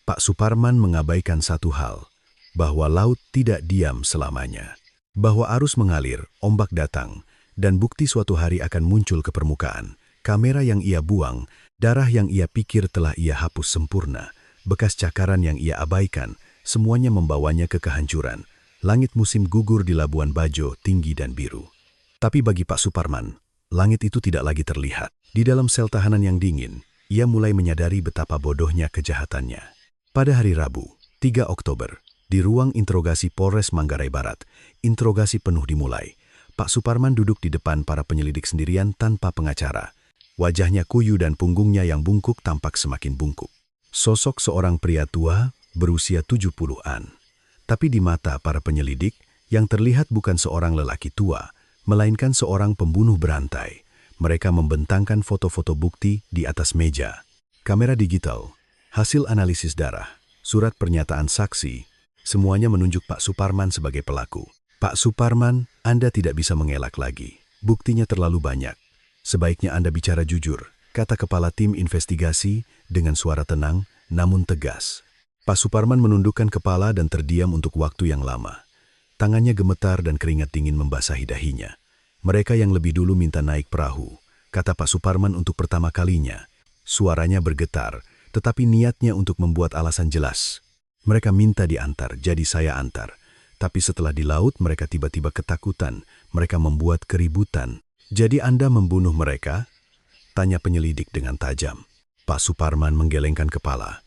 Speaker 3: Pak Suparman mengabaikan satu hal, bahwa laut tidak diam selamanya. Bahwa arus mengalir, ombak datang, dan bukti suatu hari akan muncul ke permukaan. Kamera yang ia buang, darah yang ia pikir telah ia hapus sempurna, bekas cakaran yang ia abaikan, semuanya membawanya ke kehancuran. Langit musim gugur di Labuan Bajo tinggi dan biru. Tapi bagi Pak Suparman, langit itu tidak lagi terlihat. Di dalam sel tahanan yang dingin, ia mulai menyadari betapa bodohnya kejahatannya. Pada hari Rabu, 3 Oktober, di ruang interogasi Polres Manggarai Barat, interogasi penuh dimulai. Pak Suparman duduk di depan para penyelidik sendirian tanpa pengacara. Wajahnya kuyu dan punggungnya yang bungkuk tampak semakin bungkuk. Sosok seorang pria tua berusia 70-an. Tapi di mata para penyelidik, yang terlihat bukan seorang lelaki tua, melainkan seorang pembunuh berantai. Mereka membentangkan foto-foto bukti di atas meja. Kamera digital, hasil analisis darah, surat pernyataan saksi, semuanya menunjuk Pak Suparman sebagai pelaku. Pak Suparman, Anda tidak bisa mengelak lagi. Buktinya terlalu banyak. Sebaiknya Anda bicara jujur, kata kepala tim investigasi dengan suara tenang namun tegas. Pak Suparman menundukkan kepala dan terdiam untuk waktu yang lama. Tangannya gemetar dan keringat dingin membasahi dahinya. Mereka yang lebih dulu minta naik perahu, kata Pak Suparman untuk pertama kalinya. Suaranya bergetar, tetapi niatnya untuk membuat alasan jelas. Mereka minta diantar, jadi saya antar. Tapi setelah di laut mereka tiba-tiba ketakutan, mereka membuat keributan. Jadi Anda membunuh mereka? Tanya penyelidik dengan tajam. Pak Suparman menggelengkan kepala.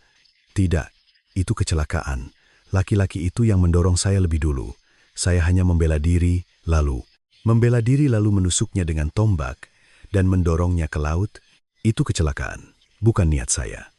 Speaker 3: Tidak, itu kecelakaan. Laki-laki itu yang mendorong saya lebih dulu. Saya hanya membela diri lalu menusuknya dengan tombak dan mendorongnya ke laut. Itu kecelakaan, bukan niat saya.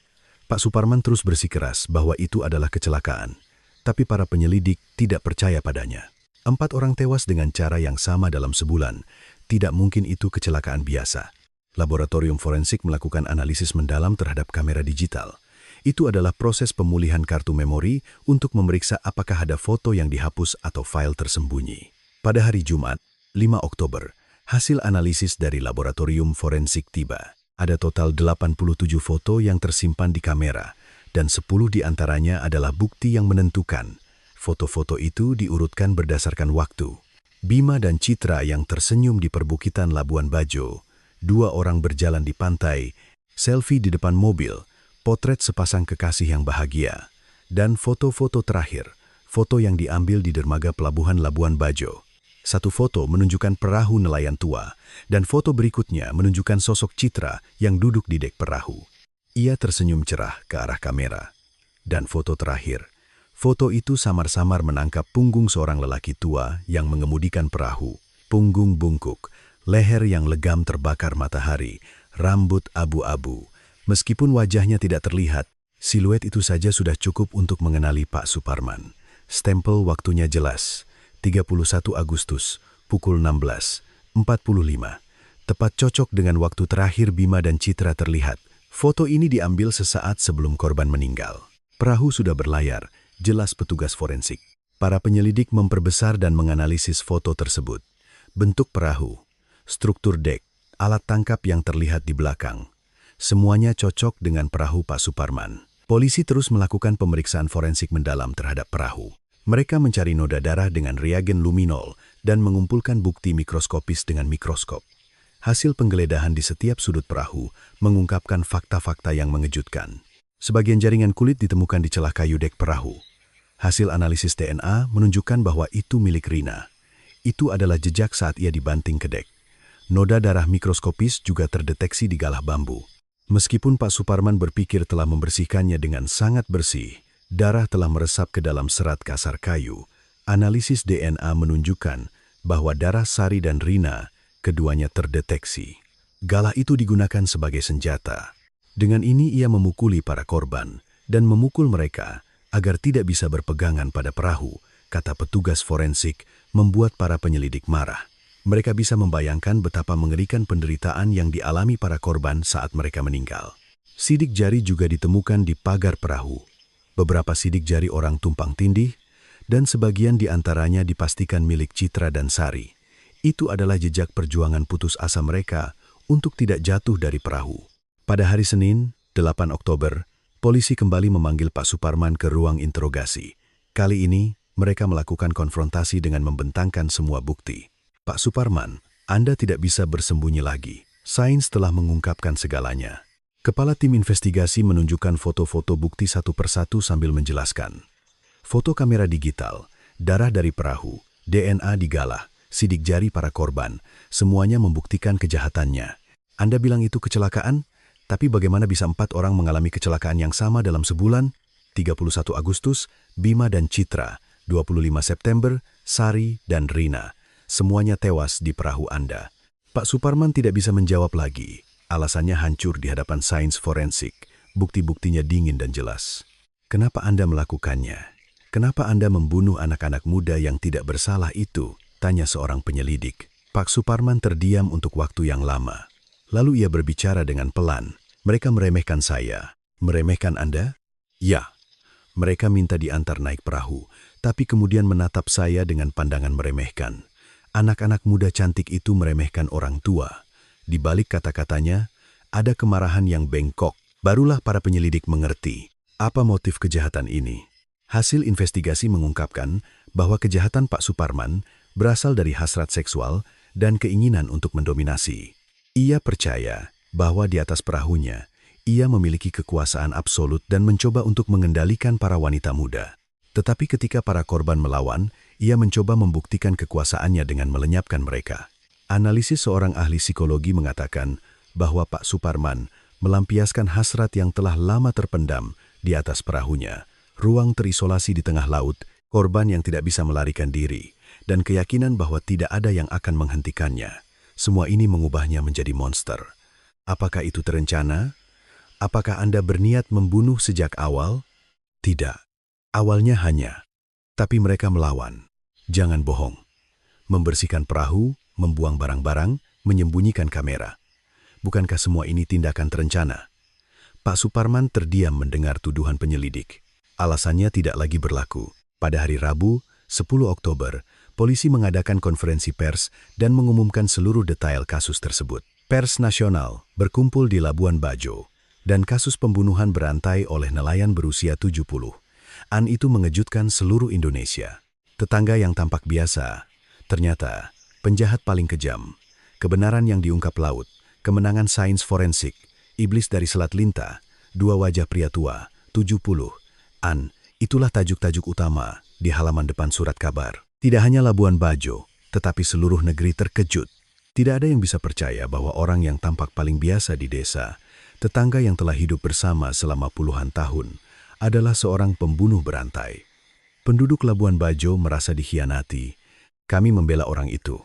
Speaker 3: Pak Suparman terus bersikeras bahwa itu adalah kecelakaan. Tapi para penyelidik tidak percaya padanya. 4 orang tewas dengan cara yang sama dalam sebulan. Tidak mungkin itu kecelakaan biasa. Laboratorium forensik melakukan analisis mendalam terhadap kamera digital. Itu adalah proses pemulihan kartu memori untuk memeriksa apakah ada foto yang dihapus atau file tersembunyi. Pada hari Jumat, 5 Oktober, hasil analisis dari laboratorium forensik tiba. Ada total 87 foto yang tersimpan di kamera, dan 10 diantaranya adalah bukti yang menentukan. Foto-foto itu diurutkan berdasarkan waktu. Bima dan Citra yang tersenyum di perbukitan Labuan Bajo, 2 orang berjalan di pantai, selfie di depan mobil, potret sepasang kekasih yang bahagia, dan foto-foto terakhir, foto yang diambil di dermaga pelabuhan Labuan Bajo. Satu foto menunjukkan perahu nelayan tua, dan foto berikutnya menunjukkan sosok Citra yang duduk di dek perahu. Ia tersenyum cerah ke arah kamera. Dan foto terakhir, foto itu samar-samar menangkap punggung seorang lelaki tua yang mengemudikan perahu. Punggung bungkuk, leher yang legam terbakar matahari, rambut abu-abu. Meskipun wajahnya tidak terlihat, siluet itu saja sudah cukup untuk mengenali Pak Suparman. Stempel waktunya jelas, 31 Agustus, pukul 16.45. Tepat cocok dengan waktu terakhir Bima dan Citra terlihat. Foto ini diambil sesaat sebelum korban meninggal. Perahu sudah berlayar, jelas petugas forensik. Para penyelidik memperbesar dan menganalisis foto tersebut. Bentuk perahu, struktur dek, alat tangkap yang terlihat di belakang. Semuanya cocok dengan perahu Pak Suparman. Polisi terus melakukan pemeriksaan forensik mendalam terhadap perahu. Mereka mencari noda darah dengan reagen luminol dan mengumpulkan bukti mikroskopis dengan mikroskop. Hasil penggeledahan di setiap sudut perahu mengungkapkan fakta-fakta yang mengejutkan. Sebagian jaringan kulit ditemukan di celah kayu dek perahu. Hasil analisis DNA menunjukkan bahwa itu milik Rina. Itu adalah jejak saat ia dibanting ke dek. Noda darah mikroskopis juga terdeteksi di galah bambu. Meskipun Pak Suparman berpikir telah membersihkannya dengan sangat bersih, darah telah meresap ke dalam serat kasar kayu. Analisis DNA menunjukkan bahwa darah Sari dan Rina, keduanya terdeteksi. Galah itu digunakan sebagai senjata. Dengan ini ia memukuli para korban dan memukul mereka agar tidak bisa berpegangan pada perahu, kata petugas forensik, membuat para penyelidik marah. Mereka bisa membayangkan betapa mengerikan penderitaan yang dialami para korban saat mereka meninggal. Sidik jari juga ditemukan di pagar perahu. Beberapa sidik jari orang tumpang tindih, dan sebagian di antaranya dipastikan milik Citra dan Sari. Itu adalah jejak perjuangan putus asa mereka untuk tidak jatuh dari perahu. Pada hari Senin, 8 Oktober, polisi kembali memanggil Pak Suparman ke ruang interogasi. Kali ini, mereka melakukan konfrontasi dengan membentangkan semua bukti. Pak Suparman, Anda tidak bisa bersembunyi lagi. Sains telah mengungkapkan segalanya. Kepala tim investigasi menunjukkan foto-foto bukti satu persatu sambil menjelaskan. Foto kamera digital, darah dari perahu, DNA di galah, sidik jari para korban, semuanya membuktikan kejahatannya. Anda bilang itu kecelakaan, tapi bagaimana bisa 4 orang mengalami kecelakaan yang sama dalam sebulan? 31 Agustus, Bima dan Citra, 25 September, Sari dan Rina. Semuanya tewas di perahu Anda. Pak Suparman tidak bisa menjawab lagi. Alasannya hancur di hadapan sains forensik. Bukti-buktinya dingin dan jelas. Kenapa Anda melakukannya? Kenapa Anda membunuh anak-anak muda yang tidak bersalah itu? Tanya seorang penyelidik. Pak Suparman terdiam untuk waktu yang lama. Lalu ia berbicara dengan pelan. Mereka meremehkan saya. Meremehkan Anda? Ya. Mereka minta diantar naik perahu, tapi kemudian menatap saya dengan pandangan meremehkan. Anak-anak muda cantik itu meremehkan orang tua. Di balik kata-katanya, ada kemarahan yang bengkok. Barulah para penyelidik mengerti apa motif kejahatan ini. Hasil investigasi mengungkapkan bahwa kejahatan Pak Suparman berasal dari hasrat seksual dan keinginan untuk mendominasi. Ia percaya bahwa di atas perahunya, ia memiliki kekuasaan absolut dan mencoba untuk mengendalikan para wanita muda. Tetapi ketika para korban melawan, ia mencoba membuktikan kekuasaannya dengan melenyapkan mereka. Analisis seorang ahli psikologi mengatakan bahwa Pak Suparman melampiaskan hasrat yang telah lama terpendam di atas perahunya, ruang terisolasi di tengah laut, korban yang tidak bisa melarikan diri, dan keyakinan bahwa tidak ada yang akan menghentikannya. Semua ini mengubahnya menjadi monster. Apakah itu terencana? Apakah Anda berniat membunuh sejak awal? Tidak. Awalnya hanya, tapi mereka melawan. Jangan bohong. Membersihkan perahu, membuang barang-barang, menyembunyikan kamera. Bukankah semua ini tindakan terencana? Pak Suparman terdiam mendengar tuduhan penyelidik. Alasannya tidak lagi berlaku. Pada hari Rabu, 10 Oktober, polisi mengadakan konferensi pers dan mengumumkan seluruh detail kasus tersebut. Pers nasional berkumpul di Labuan Bajo, dan kasus pembunuhan berantai oleh nelayan berusia 70. Itu mengejutkan seluruh Indonesia. Tetangga yang tampak biasa, ternyata penjahat paling kejam. Kebenaran yang diungkap laut, kemenangan sains forensik, iblis dari Selat Linta, 2 wajah pria tua, 70. Itulah tajuk-tajuk utama di halaman depan surat kabar. Tidak hanya Labuan Bajo, tetapi seluruh negeri terkejut. Tidak ada yang bisa percaya bahwa orang yang tampak paling biasa di desa, tetangga yang telah hidup bersama selama puluhan tahun, adalah seorang pembunuh berantai. Penduduk Labuan Bajo merasa dikhianati. Kami membela orang itu.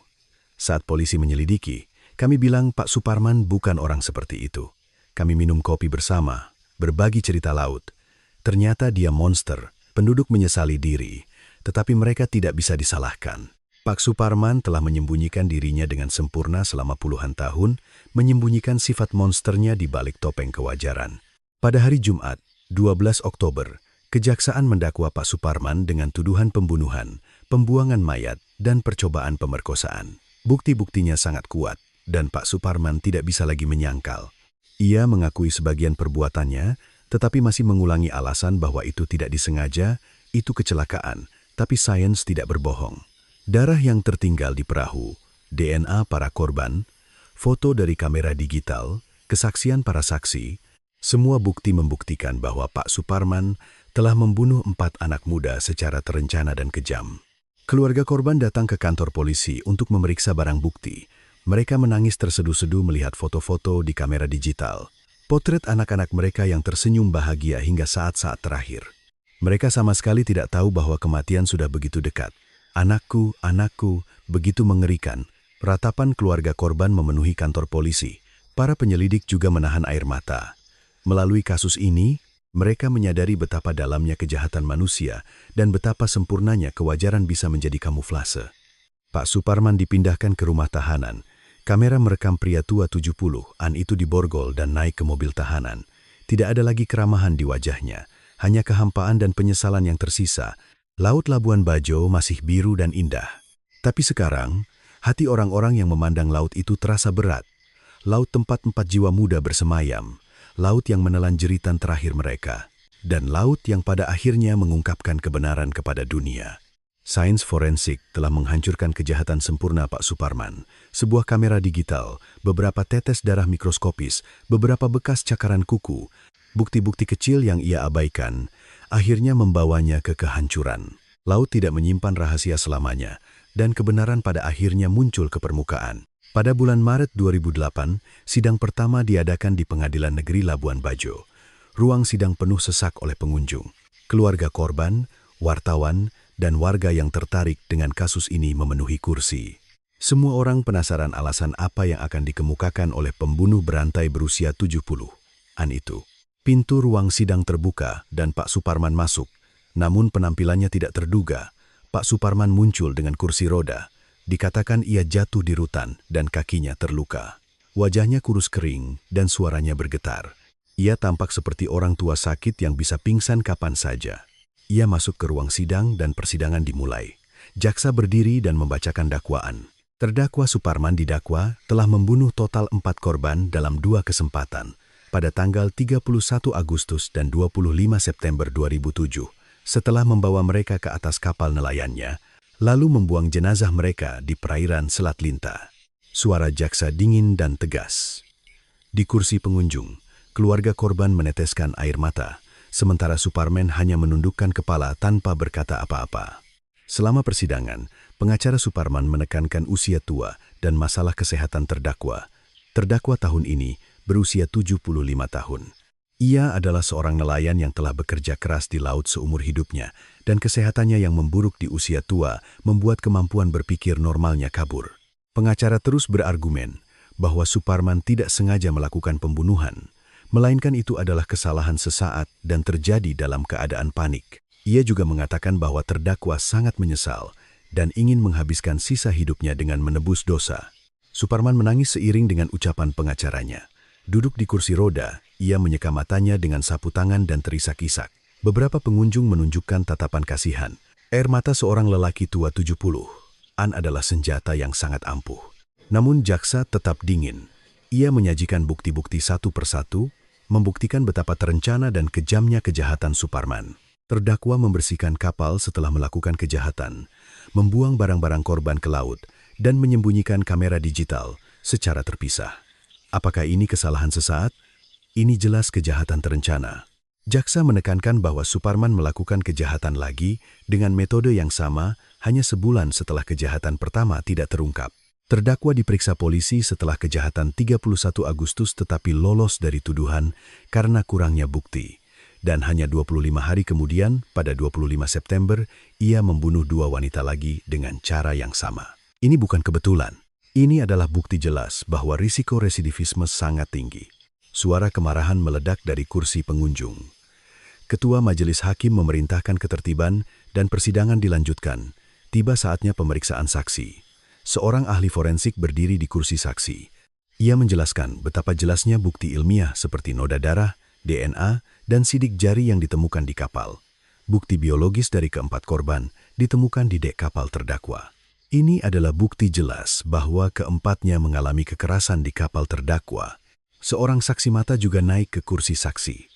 Speaker 3: Saat polisi menyelidiki, kami bilang Pak Suparman bukan orang seperti itu. Kami minum kopi bersama, berbagi cerita laut. Ternyata dia monster. Penduduk menyesali diri, tetapi mereka tidak bisa disalahkan. Pak Suparman telah menyembunyikan dirinya dengan sempurna selama puluhan tahun, menyembunyikan sifat monsternya di balik topeng kewajaran. Pada hari Jumat, 12 Oktober, Kejaksaan mendakwa Pak Suparman dengan tuduhan pembunuhan, pembuangan mayat, dan percobaan pemerkosaan. Bukti-buktinya sangat kuat, dan Pak Suparman tidak bisa lagi menyangkal. Ia mengakui sebagian perbuatannya, tetapi masih mengulangi alasan bahwa itu tidak disengaja, itu kecelakaan, tapi sains tidak berbohong. Darah yang tertinggal di perahu, DNA para korban, foto dari kamera digital, kesaksian para saksi, semua bukti membuktikan bahwa Pak Suparman telah membunuh 4 anak muda secara terencana dan kejam. Keluarga korban datang ke kantor polisi untuk memeriksa barang bukti. Mereka menangis terseduh-seduh melihat foto-foto di kamera digital. Potret anak-anak mereka yang tersenyum bahagia hingga saat-saat terakhir. Mereka sama sekali tidak tahu bahwa kematian sudah begitu dekat. Anakku, anakku, begitu mengerikan. Ratapan keluarga korban memenuhi kantor polisi. Para penyelidik juga menahan air mata. Melalui kasus ini, mereka menyadari betapa dalamnya kejahatan manusia dan betapa sempurnanya kewajaran bisa menjadi kamuflase. Pak Suparman dipindahkan ke rumah tahanan. Kamera merekam pria tua 70-an itu diborgol dan naik ke mobil tahanan. Tidak ada lagi keramahan di wajahnya, hanya kehampaan dan penyesalan yang tersisa. Laut Labuan Bajo masih biru dan indah. Tapi sekarang, hati orang-orang yang memandang laut itu terasa berat. Laut tempat 4 jiwa muda bersemayam. Laut yang menelan jeritan terakhir mereka. Dan laut yang pada akhirnya mengungkapkan kebenaran kepada dunia. Sains forensik telah menghancurkan kejahatan sempurna Pak Suparman. Sebuah kamera digital, beberapa tetes darah mikroskopis, beberapa bekas cakaran kuku, bukti-bukti kecil yang ia abaikan, akhirnya membawanya ke kehancuran. Laut tidak menyimpan rahasia selamanya, dan kebenaran pada akhirnya muncul ke permukaan. Pada bulan Maret 2008, sidang pertama diadakan di Pengadilan Negeri Labuan Bajo. Ruang sidang penuh sesak oleh pengunjung. Keluarga korban, wartawan, dan warga yang tertarik dengan kasus ini memenuhi kursi. Semua orang penasaran alasan apa yang akan dikemukakan oleh pembunuh berantai berusia 70-an itu. Pintu ruang sidang terbuka dan Pak Suparman masuk. Namun penampilannya tidak terduga. Pak Suparman muncul dengan kursi roda. Dikatakan ia jatuh di rutan dan kakinya terluka. Wajahnya kurus kering dan suaranya bergetar. Ia tampak seperti orang tua sakit yang bisa pingsan kapan saja. Ia masuk ke ruang sidang dan persidangan dimulai. Jaksa berdiri dan membacakan dakwaan. Terdakwa Suparman didakwa telah membunuh total 4 korban dalam 2 kesempatan pada tanggal 31 Agustus dan 25 September 2007 setelah membawa mereka ke atas kapal nelayannya, lalu membuang jenazah mereka di perairan Selat Linta. Suara jaksa dingin dan tegas. Di kursi pengunjung, keluarga korban meneteskan air mata, sementara Suparman hanya menundukkan kepala tanpa berkata apa-apa. Selama persidangan, pengacara Suparman menekankan usia tua dan masalah kesehatan terdakwa. Terdakwa tahun ini berusia 75 tahun. Ia adalah seorang nelayan yang telah bekerja keras di laut seumur hidupnya, dan kesehatannya yang memburuk di usia tua membuat kemampuan berpikir normalnya kabur. Pengacara terus berargumen bahwa Suparman tidak sengaja melakukan pembunuhan, melainkan itu adalah kesalahan sesaat dan terjadi dalam keadaan panik. Ia juga mengatakan bahwa terdakwa sangat menyesal dan ingin menghabiskan sisa hidupnya dengan menebus dosa. Suparman menangis seiring dengan ucapan pengacaranya. Duduk di kursi roda, ia menyeka matanya dengan sapu tangan dan terisak-isak. Beberapa pengunjung menunjukkan tatapan kasihan. Air mata seorang lelaki tua 70-an adalah senjata yang sangat ampuh. Namun jaksa tetap dingin. Ia menyajikan bukti-bukti satu persatu, membuktikan betapa terencana dan kejamnya kejahatan Suparman. Terdakwa membersihkan kapal setelah melakukan kejahatan, membuang barang-barang korban ke laut, dan menyembunyikan kamera digital secara terpisah. Apakah ini kesalahan sesaat? Ini jelas kejahatan terencana. Jaksa menekankan bahwa Suparman melakukan kejahatan lagi dengan metode yang sama hanya sebulan setelah kejahatan pertama tidak terungkap. Terdakwa diperiksa polisi setelah kejahatan 31 Agustus tetapi lolos dari tuduhan karena kurangnya bukti. Dan hanya 25 hari kemudian, pada 25 September, ia membunuh 2 wanita lagi dengan cara yang sama. Ini bukan kebetulan. Ini adalah bukti jelas bahwa risiko residivisme sangat tinggi. Suara kemarahan meledak dari kursi pengunjung. Ketua Majelis Hakim memerintahkan ketertiban dan persidangan dilanjutkan. Tiba saatnya pemeriksaan saksi. Seorang ahli forensik berdiri di kursi saksi. Ia menjelaskan betapa jelasnya bukti ilmiah seperti noda darah, DNA, dan sidik jari yang ditemukan di kapal. Bukti biologis dari keempat korban ditemukan di dek kapal terdakwa. Ini adalah bukti jelas bahwa keempatnya mengalami kekerasan di kapal terdakwa. Seorang saksi mata juga naik ke kursi saksi.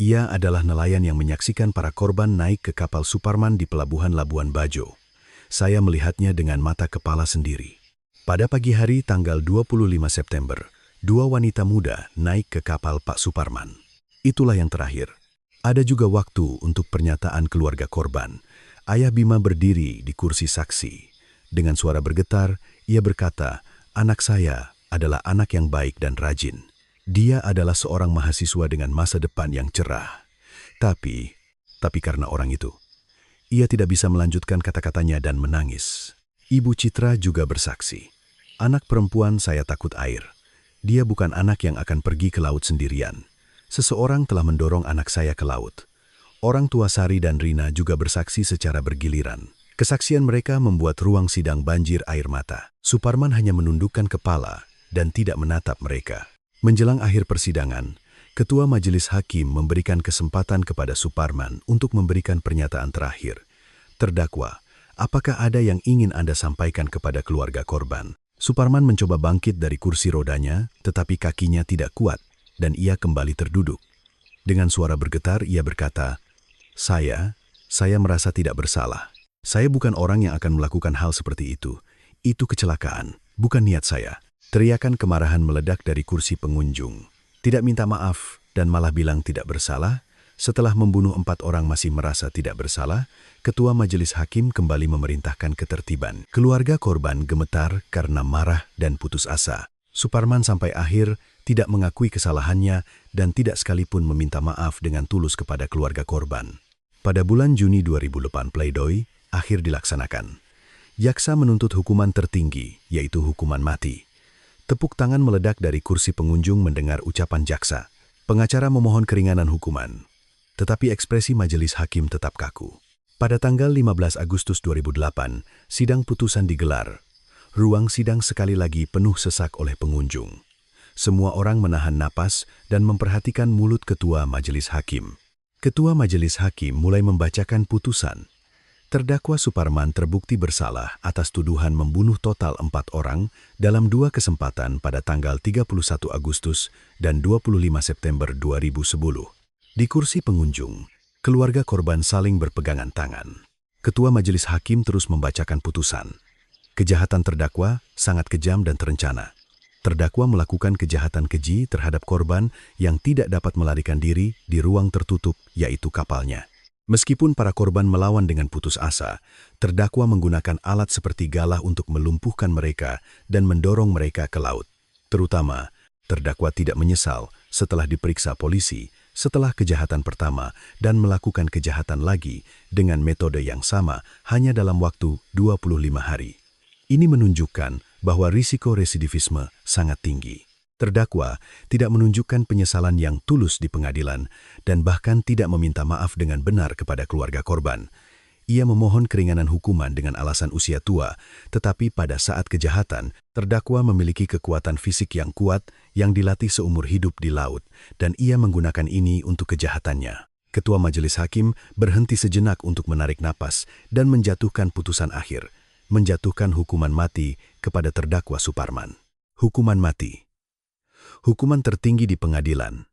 Speaker 3: Ia adalah nelayan yang menyaksikan para korban naik ke kapal Suparman di pelabuhan Labuan Bajo. Saya melihatnya dengan mata kepala sendiri. Pada pagi hari tanggal 25 September, 2 wanita muda naik ke kapal Pak Suparman. Itulah yang terakhir. Ada juga waktu untuk pernyataan keluarga korban. Ayah Bima berdiri di kursi saksi. Dengan suara bergetar, ia berkata, "Anak saya adalah anak yang baik dan rajin. Dia adalah seorang mahasiswa dengan masa depan yang cerah. Tapi karena orang itu, ia tidak bisa melanjutkan kata-katanya dan menangis." Ibu Citra juga bersaksi. "Anak perempuan saya takut air. Dia bukan anak yang akan pergi ke laut sendirian. Seseorang telah mendorong anak saya ke laut." Orang tua Sari dan Rina juga bersaksi secara bergiliran. Kesaksian mereka membuat ruang sidang banjir air mata. Suparman hanya menundukkan kepala dan tidak menatap mereka. Menjelang akhir persidangan, Ketua Majelis Hakim memberikan kesempatan kepada Suparman untuk memberikan pernyataan terakhir. "Terdakwa, apakah ada yang ingin Anda sampaikan kepada keluarga korban?" Suparman mencoba bangkit dari kursi rodanya, tetapi kakinya tidak kuat, dan ia kembali terduduk. Dengan suara bergetar, ia berkata, Saya merasa tidak bersalah. Saya bukan orang yang akan melakukan hal seperti itu. Itu kecelakaan, bukan niat saya." Teriakan kemarahan meledak dari kursi pengunjung. Tidak minta maaf dan malah bilang tidak bersalah. Setelah membunuh 4 orang masih merasa tidak bersalah, Ketua Majelis Hakim kembali memerintahkan ketertiban. Keluarga korban gemetar karena marah dan putus asa. Suparman sampai akhir tidak mengakui kesalahannya dan tidak sekalipun meminta maaf dengan tulus kepada keluarga korban. Pada bulan Juni 2008 pledoi akhir dilaksanakan. Jaksa menuntut hukuman tertinggi, yaitu hukuman mati. Tepuk tangan meledak dari kursi pengunjung mendengar ucapan jaksa. Pengacara memohon keringanan hukuman. Tetapi ekspresi majelis hakim tetap kaku. Pada tanggal 15 Agustus 2008, sidang putusan digelar. Ruang sidang sekali lagi penuh sesak oleh pengunjung. Semua orang menahan napas dan memperhatikan mulut ketua majelis hakim. Ketua majelis hakim mulai membacakan putusan. Terdakwa Suparman terbukti bersalah atas tuduhan membunuh total 4 orang dalam 2 kesempatan pada tanggal 31 Agustus dan 25 September 2010. Di kursi pengunjung, keluarga korban saling berpegangan tangan. Ketua majelis hakim terus membacakan putusan. Kejahatan terdakwa sangat kejam dan terencana. Terdakwa melakukan kejahatan keji terhadap korban yang tidak dapat melarikan diri di ruang tertutup, yaitu kapalnya. Meskipun para korban melawan dengan putus asa, terdakwa menggunakan alat seperti galah untuk melumpuhkan mereka dan mendorong mereka ke laut. Terutama, terdakwa tidak menyesal setelah diperiksa polisi setelah kejahatan pertama dan melakukan kejahatan lagi dengan metode yang sama hanya dalam waktu 25 hari. Ini menunjukkan bahwa risiko residivisme sangat tinggi. Terdakwa tidak menunjukkan penyesalan yang tulus di pengadilan dan bahkan tidak meminta maaf dengan benar kepada keluarga korban. Ia memohon keringanan hukuman dengan alasan usia tua, tetapi pada saat kejahatan, terdakwa memiliki kekuatan fisik yang kuat yang dilatih seumur hidup di laut, dan ia menggunakan ini untuk kejahatannya. Ketua majelis hakim berhenti sejenak untuk menarik napas dan menjatuhkan putusan akhir, menjatuhkan hukuman mati kepada terdakwa Suparman. Hukuman mati. Hukuman tertinggi di pengadilan.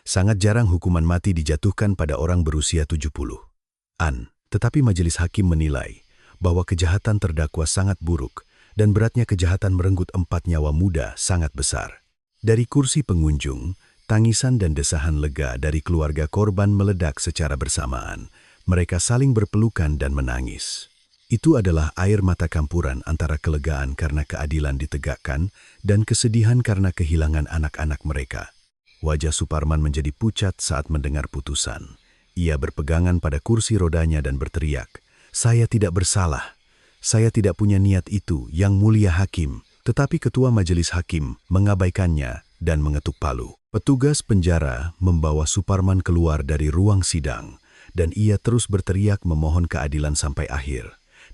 Speaker 3: Sangat jarang hukuman mati dijatuhkan pada orang berusia 70-an. Tetapi majelis hakim menilai bahwa kejahatan terdakwa sangat buruk dan beratnya kejahatan merenggut 4 nyawa muda sangat besar. Dari kursi pengunjung, Tangisan dan desahan lega dari keluarga korban meledak secara bersamaan. Mereka saling berpelukan dan menangis. Itu adalah air mata campuran antara kelegaan karena keadilan ditegakkan dan kesedihan karena kehilangan anak-anak mereka. Wajah Suparman menjadi pucat saat mendengar putusan. Ia berpegangan pada kursi rodanya dan berteriak, "Saya tidak bersalah. Saya tidak punya niat itu, Yang Mulia Hakim." Tetapi ketua majelis hakim mengabaikannya dan mengetuk palu. Petugas penjara membawa Suparman keluar dari ruang sidang, dan ia terus berteriak memohon keadilan sampai akhir.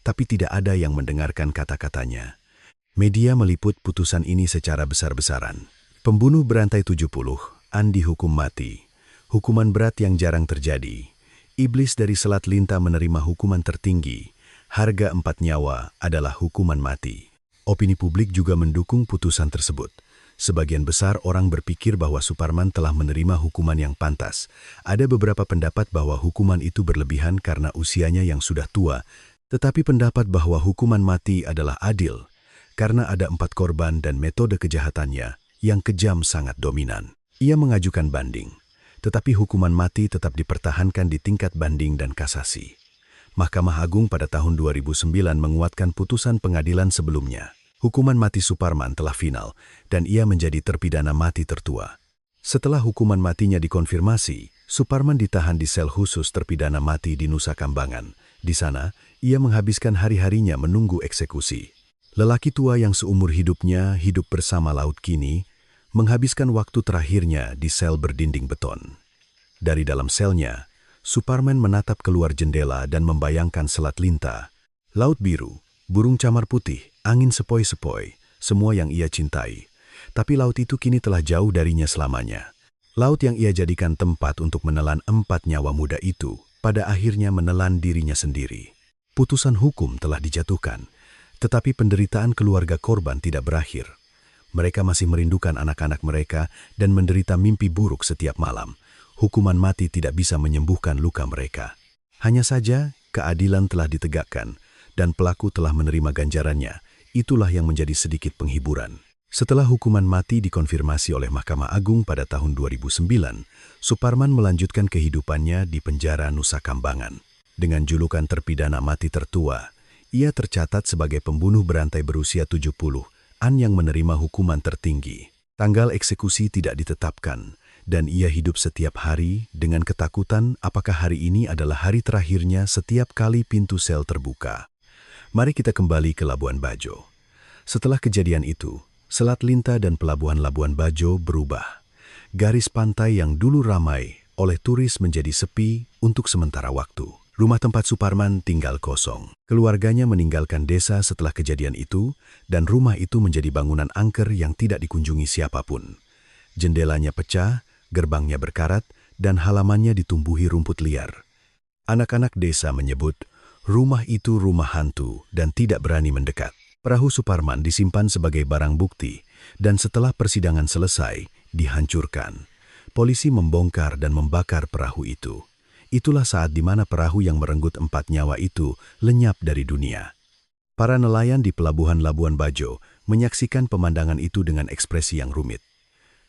Speaker 3: Tapi tidak ada yang mendengarkan kata-katanya. Media meliput putusan ini secara besar-besaran. Pembunuh berantai 70, An dihukum mati. Hukuman berat yang jarang terjadi. Iblis dari Selat Linta menerima hukuman tertinggi. Harga 4 nyawa adalah hukuman mati. Opini publik juga mendukung putusan tersebut. Sebagian besar orang berpikir bahwa Suparman telah menerima hukuman yang pantas. Ada beberapa pendapat bahwa hukuman itu berlebihan karena usianya yang sudah tua, tetapi pendapat bahwa hukuman mati adalah adil, karena ada 4 korban dan metode kejahatannya yang kejam sangat dominan. Ia mengajukan banding, tetapi hukuman mati tetap dipertahankan di tingkat banding dan kasasi. Mahkamah Agung pada tahun 2009 menguatkan putusan pengadilan sebelumnya. Hukuman mati Suparman telah final dan ia menjadi terpidana mati tertua. Setelah hukuman matinya dikonfirmasi, Suparman ditahan di sel khusus terpidana mati di Nusa Kambangan. Di sana, ia menghabiskan hari-harinya menunggu eksekusi. Lelaki tua yang seumur hidupnya hidup bersama laut kini, menghabiskan waktu terakhirnya di sel berdinding beton. Dari dalam selnya, Suparman menatap keluar jendela dan membayangkan Selat Linta, laut biru, burung camar putih, angin sepoi-sepoi, semua yang ia cintai. Tapi laut itu kini telah jauh darinya selamanya. Laut yang ia jadikan tempat untuk menelan 4 nyawa muda itu, pada akhirnya menelan dirinya sendiri. Putusan hukum telah dijatuhkan, tetapi penderitaan keluarga korban tidak berakhir. Mereka masih merindukan anak-anak mereka dan menderita mimpi buruk setiap malam. Hukuman mati tidak bisa menyembuhkan luka mereka. Hanya saja, keadilan telah ditegakkan, dan pelaku telah menerima ganjarannya. Itulah yang menjadi sedikit penghiburan. Setelah hukuman mati dikonfirmasi oleh Mahkamah Agung pada tahun 2009, Suparman melanjutkan kehidupannya di penjara Nusa Kambangan. Dengan julukan terpidana mati tertua, ia tercatat sebagai pembunuh berantai berusia 70, An yang menerima hukuman tertinggi. Tanggal eksekusi tidak ditetapkan, dan ia hidup setiap hari dengan ketakutan apakah hari ini adalah hari terakhirnya setiap kali pintu sel terbuka. Mari kita kembali ke Labuan Bajo. Setelah kejadian itu, Selat Linta dan pelabuhan Labuan Bajo berubah. Garis pantai yang dulu ramai oleh turis menjadi sepi untuk sementara waktu. Rumah tempat Suparman tinggal kosong. Keluarganya meninggalkan desa setelah kejadian itu, dan rumah itu menjadi bangunan angker yang tidak dikunjungi siapapun. Jendelanya pecah, gerbangnya berkarat, dan halamannya ditumbuhi rumput liar. Anak-anak desa menyebut, rumah itu rumah hantu dan tidak berani mendekat. Perahu Suparman disimpan sebagai barang bukti, dan setelah persidangan selesai, dihancurkan. Polisi membongkar dan membakar perahu itu. Itulah saat di mana perahu yang merenggut 4 nyawa itu lenyap dari dunia. Para nelayan di pelabuhan Labuan Bajo menyaksikan pemandangan itu dengan ekspresi yang rumit.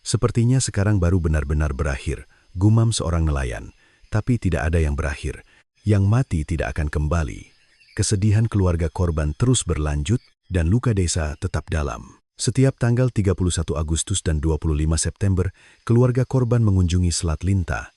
Speaker 3: Sepertinya sekarang baru benar-benar berakhir, gumam seorang nelayan, tapi tidak ada yang berakhir. Yang mati tidak akan kembali. Kesedihan keluarga korban terus berlanjut dan luka desa tetap dalam. Setiap tanggal 31 Agustus dan 25 September, keluarga korban mengunjungi Selat Linta.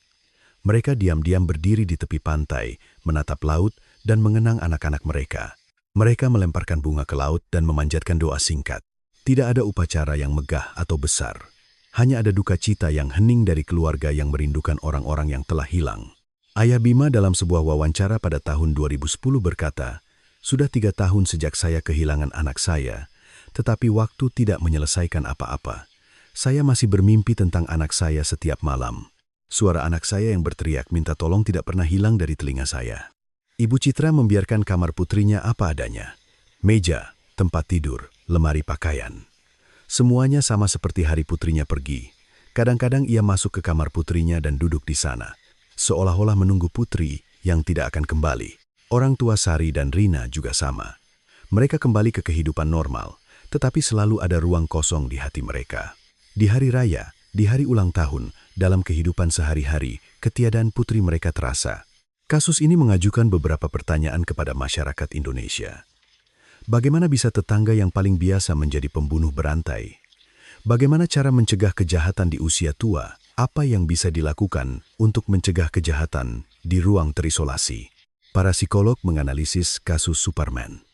Speaker 3: Mereka diam-diam berdiri di tepi pantai, menatap laut dan mengenang anak-anak mereka. Mereka melemparkan bunga ke laut dan memanjatkan doa singkat. Tidak ada upacara yang megah atau besar. Hanya ada duka cita yang hening dari keluarga yang merindukan orang-orang yang telah hilang. Ayah Bima dalam sebuah wawancara pada tahun 2010 berkata, "Sudah 3 tahun sejak saya kehilangan anak saya, tetapi waktu tidak menyelesaikan apa-apa. Saya masih bermimpi tentang anak saya setiap malam. Suara anak saya yang berteriak minta tolong tidak pernah hilang dari telinga saya." Ibu Citra membiarkan kamar putrinya apa adanya. Meja, tempat tidur, lemari pakaian. Semuanya sama seperti hari putrinya pergi. Kadang-kadang ia masuk ke kamar putrinya dan duduk di sana, seolah-olah menunggu putri yang tidak akan kembali. Orang tua Sari dan Rina juga sama. Mereka kembali ke kehidupan normal, tetapi selalu ada ruang kosong di hati mereka. Di hari raya, di hari ulang tahun, dalam kehidupan sehari-hari, ketiadaan putri mereka terasa. Kasus ini mengajukan beberapa pertanyaan kepada masyarakat Indonesia. Bagaimana bisa tetangga yang paling biasa menjadi pembunuh berantai? Bagaimana cara mencegah kejahatan di usia tua? Apa yang bisa dilakukan untuk mencegah kejahatan di ruang terisolasi? Para psikolog menganalisis kasus Superman.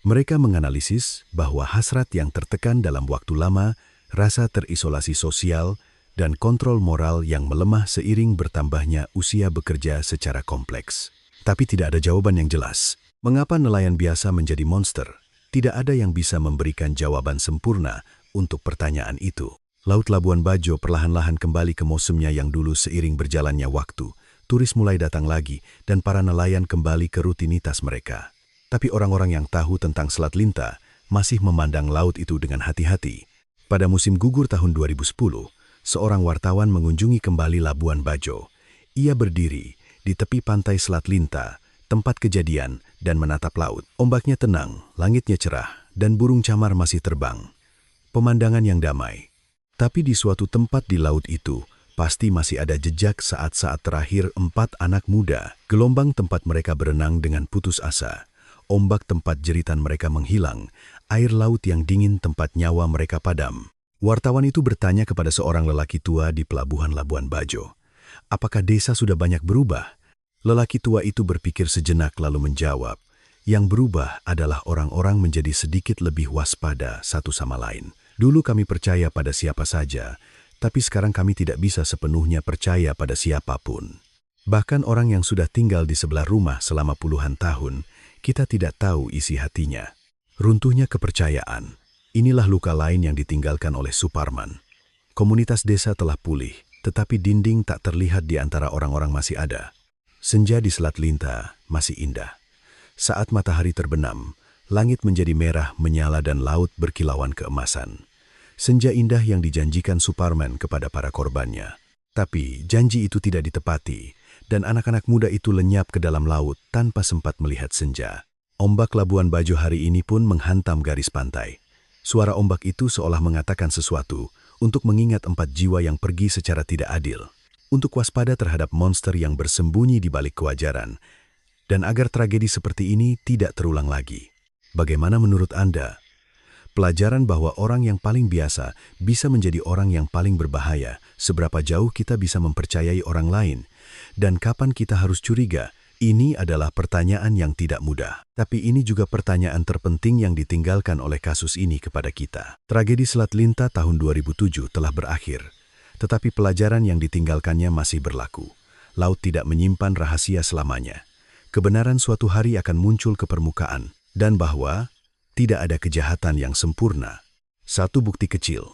Speaker 3: Mereka menganalisis bahwa hasrat yang tertekan dalam waktu lama, rasa terisolasi sosial, dan kontrol moral yang melemah seiring bertambahnya usia bekerja secara kompleks. Tapi tidak ada jawaban yang jelas. Mengapa nelayan biasa menjadi monster? Tidak ada yang bisa memberikan jawaban sempurna untuk pertanyaan itu. Laut Labuan Bajo perlahan-lahan kembali ke musimnya yang dulu seiring berjalannya waktu. Turis mulai datang lagi dan para nelayan kembali ke rutinitas mereka. Tapi orang-orang yang tahu tentang Selat Linta masih memandang laut itu dengan hati-hati. Pada musim gugur tahun 2010, seorang wartawan mengunjungi kembali Labuan Bajo. Ia berdiri di tepi pantai Selat Linta, tempat kejadian, dan menatap laut. Ombaknya tenang, langitnya cerah, dan burung camar masih terbang. Pemandangan yang damai. Tapi di suatu tempat di laut itu, pasti masih ada jejak saat-saat terakhir 4 anak muda. Gelombang tempat mereka berenang dengan putus asa. Ombak tempat jeritan mereka menghilang, air laut yang dingin tempat nyawa mereka padam. Wartawan itu bertanya kepada seorang lelaki tua di pelabuhan Labuan Bajo, apakah desa sudah banyak berubah? Lelaki tua itu berpikir sejenak lalu menjawab, yang berubah adalah orang-orang menjadi sedikit lebih waspada satu sama lain. Dulu kami percaya pada siapa saja, tapi sekarang kami tidak bisa sepenuhnya percaya pada siapapun. Bahkan orang yang sudah tinggal di sebelah rumah selama puluhan tahun, kita tidak tahu isi hatinya. Runtuhnya kepercayaan. Inilah luka lain yang ditinggalkan oleh Suparman. Komunitas desa telah pulih, tetapi dinding tak terlihat di antara orang-orang masih ada. Senja di Selat Linta masih indah. Saat matahari terbenam, langit menjadi merah menyala dan laut berkilauan keemasan. Senja indah yang dijanjikan Suparman kepada para korbannya. Tapi janji itu tidak ditepati, dan anak-anak muda itu lenyap ke dalam laut tanpa sempat melihat senja. Ombak Labuan Bajo hari ini pun menghantam garis pantai. Suara ombak itu seolah mengatakan sesuatu untuk mengingat 4 jiwa yang pergi secara tidak adil, untuk waspada terhadap monster yang bersembunyi di balik kewajaran, dan agar tragedi seperti ini tidak terulang lagi. Bagaimana menurut Anda? Pelajaran bahwa orang yang paling biasa bisa menjadi orang yang paling berbahaya, seberapa jauh kita bisa mempercayai orang lain, dan kapan kita harus curiga, ini adalah pertanyaan yang tidak mudah. Tapi ini juga pertanyaan terpenting yang ditinggalkan oleh kasus ini kepada kita. Tragedi Selat Linta tahun 2007 telah berakhir, tetapi pelajaran yang ditinggalkannya masih berlaku. Laut tidak menyimpan rahasia selamanya. Kebenaran suatu hari akan muncul ke permukaan, dan bahwa tidak ada kejahatan yang sempurna. Satu bukti kecil,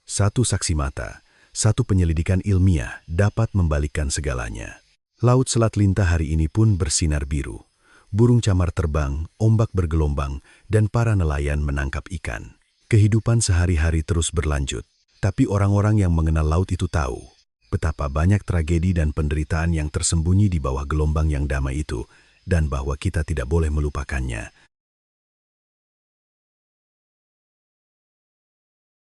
Speaker 3: satu saksi mata, satu penyelidikan ilmiah dapat membalikkan segalanya. Laut Selat Linta hari ini pun bersinar biru. Burung camar terbang, ombak bergelombang, dan para nelayan menangkap ikan. Kehidupan sehari-hari terus berlanjut. Tapi orang-orang yang mengenal laut itu tahu betapa banyak tragedi dan penderitaan yang tersembunyi di bawah gelombang yang damai itu, dan bahwa kita tidak boleh melupakannya.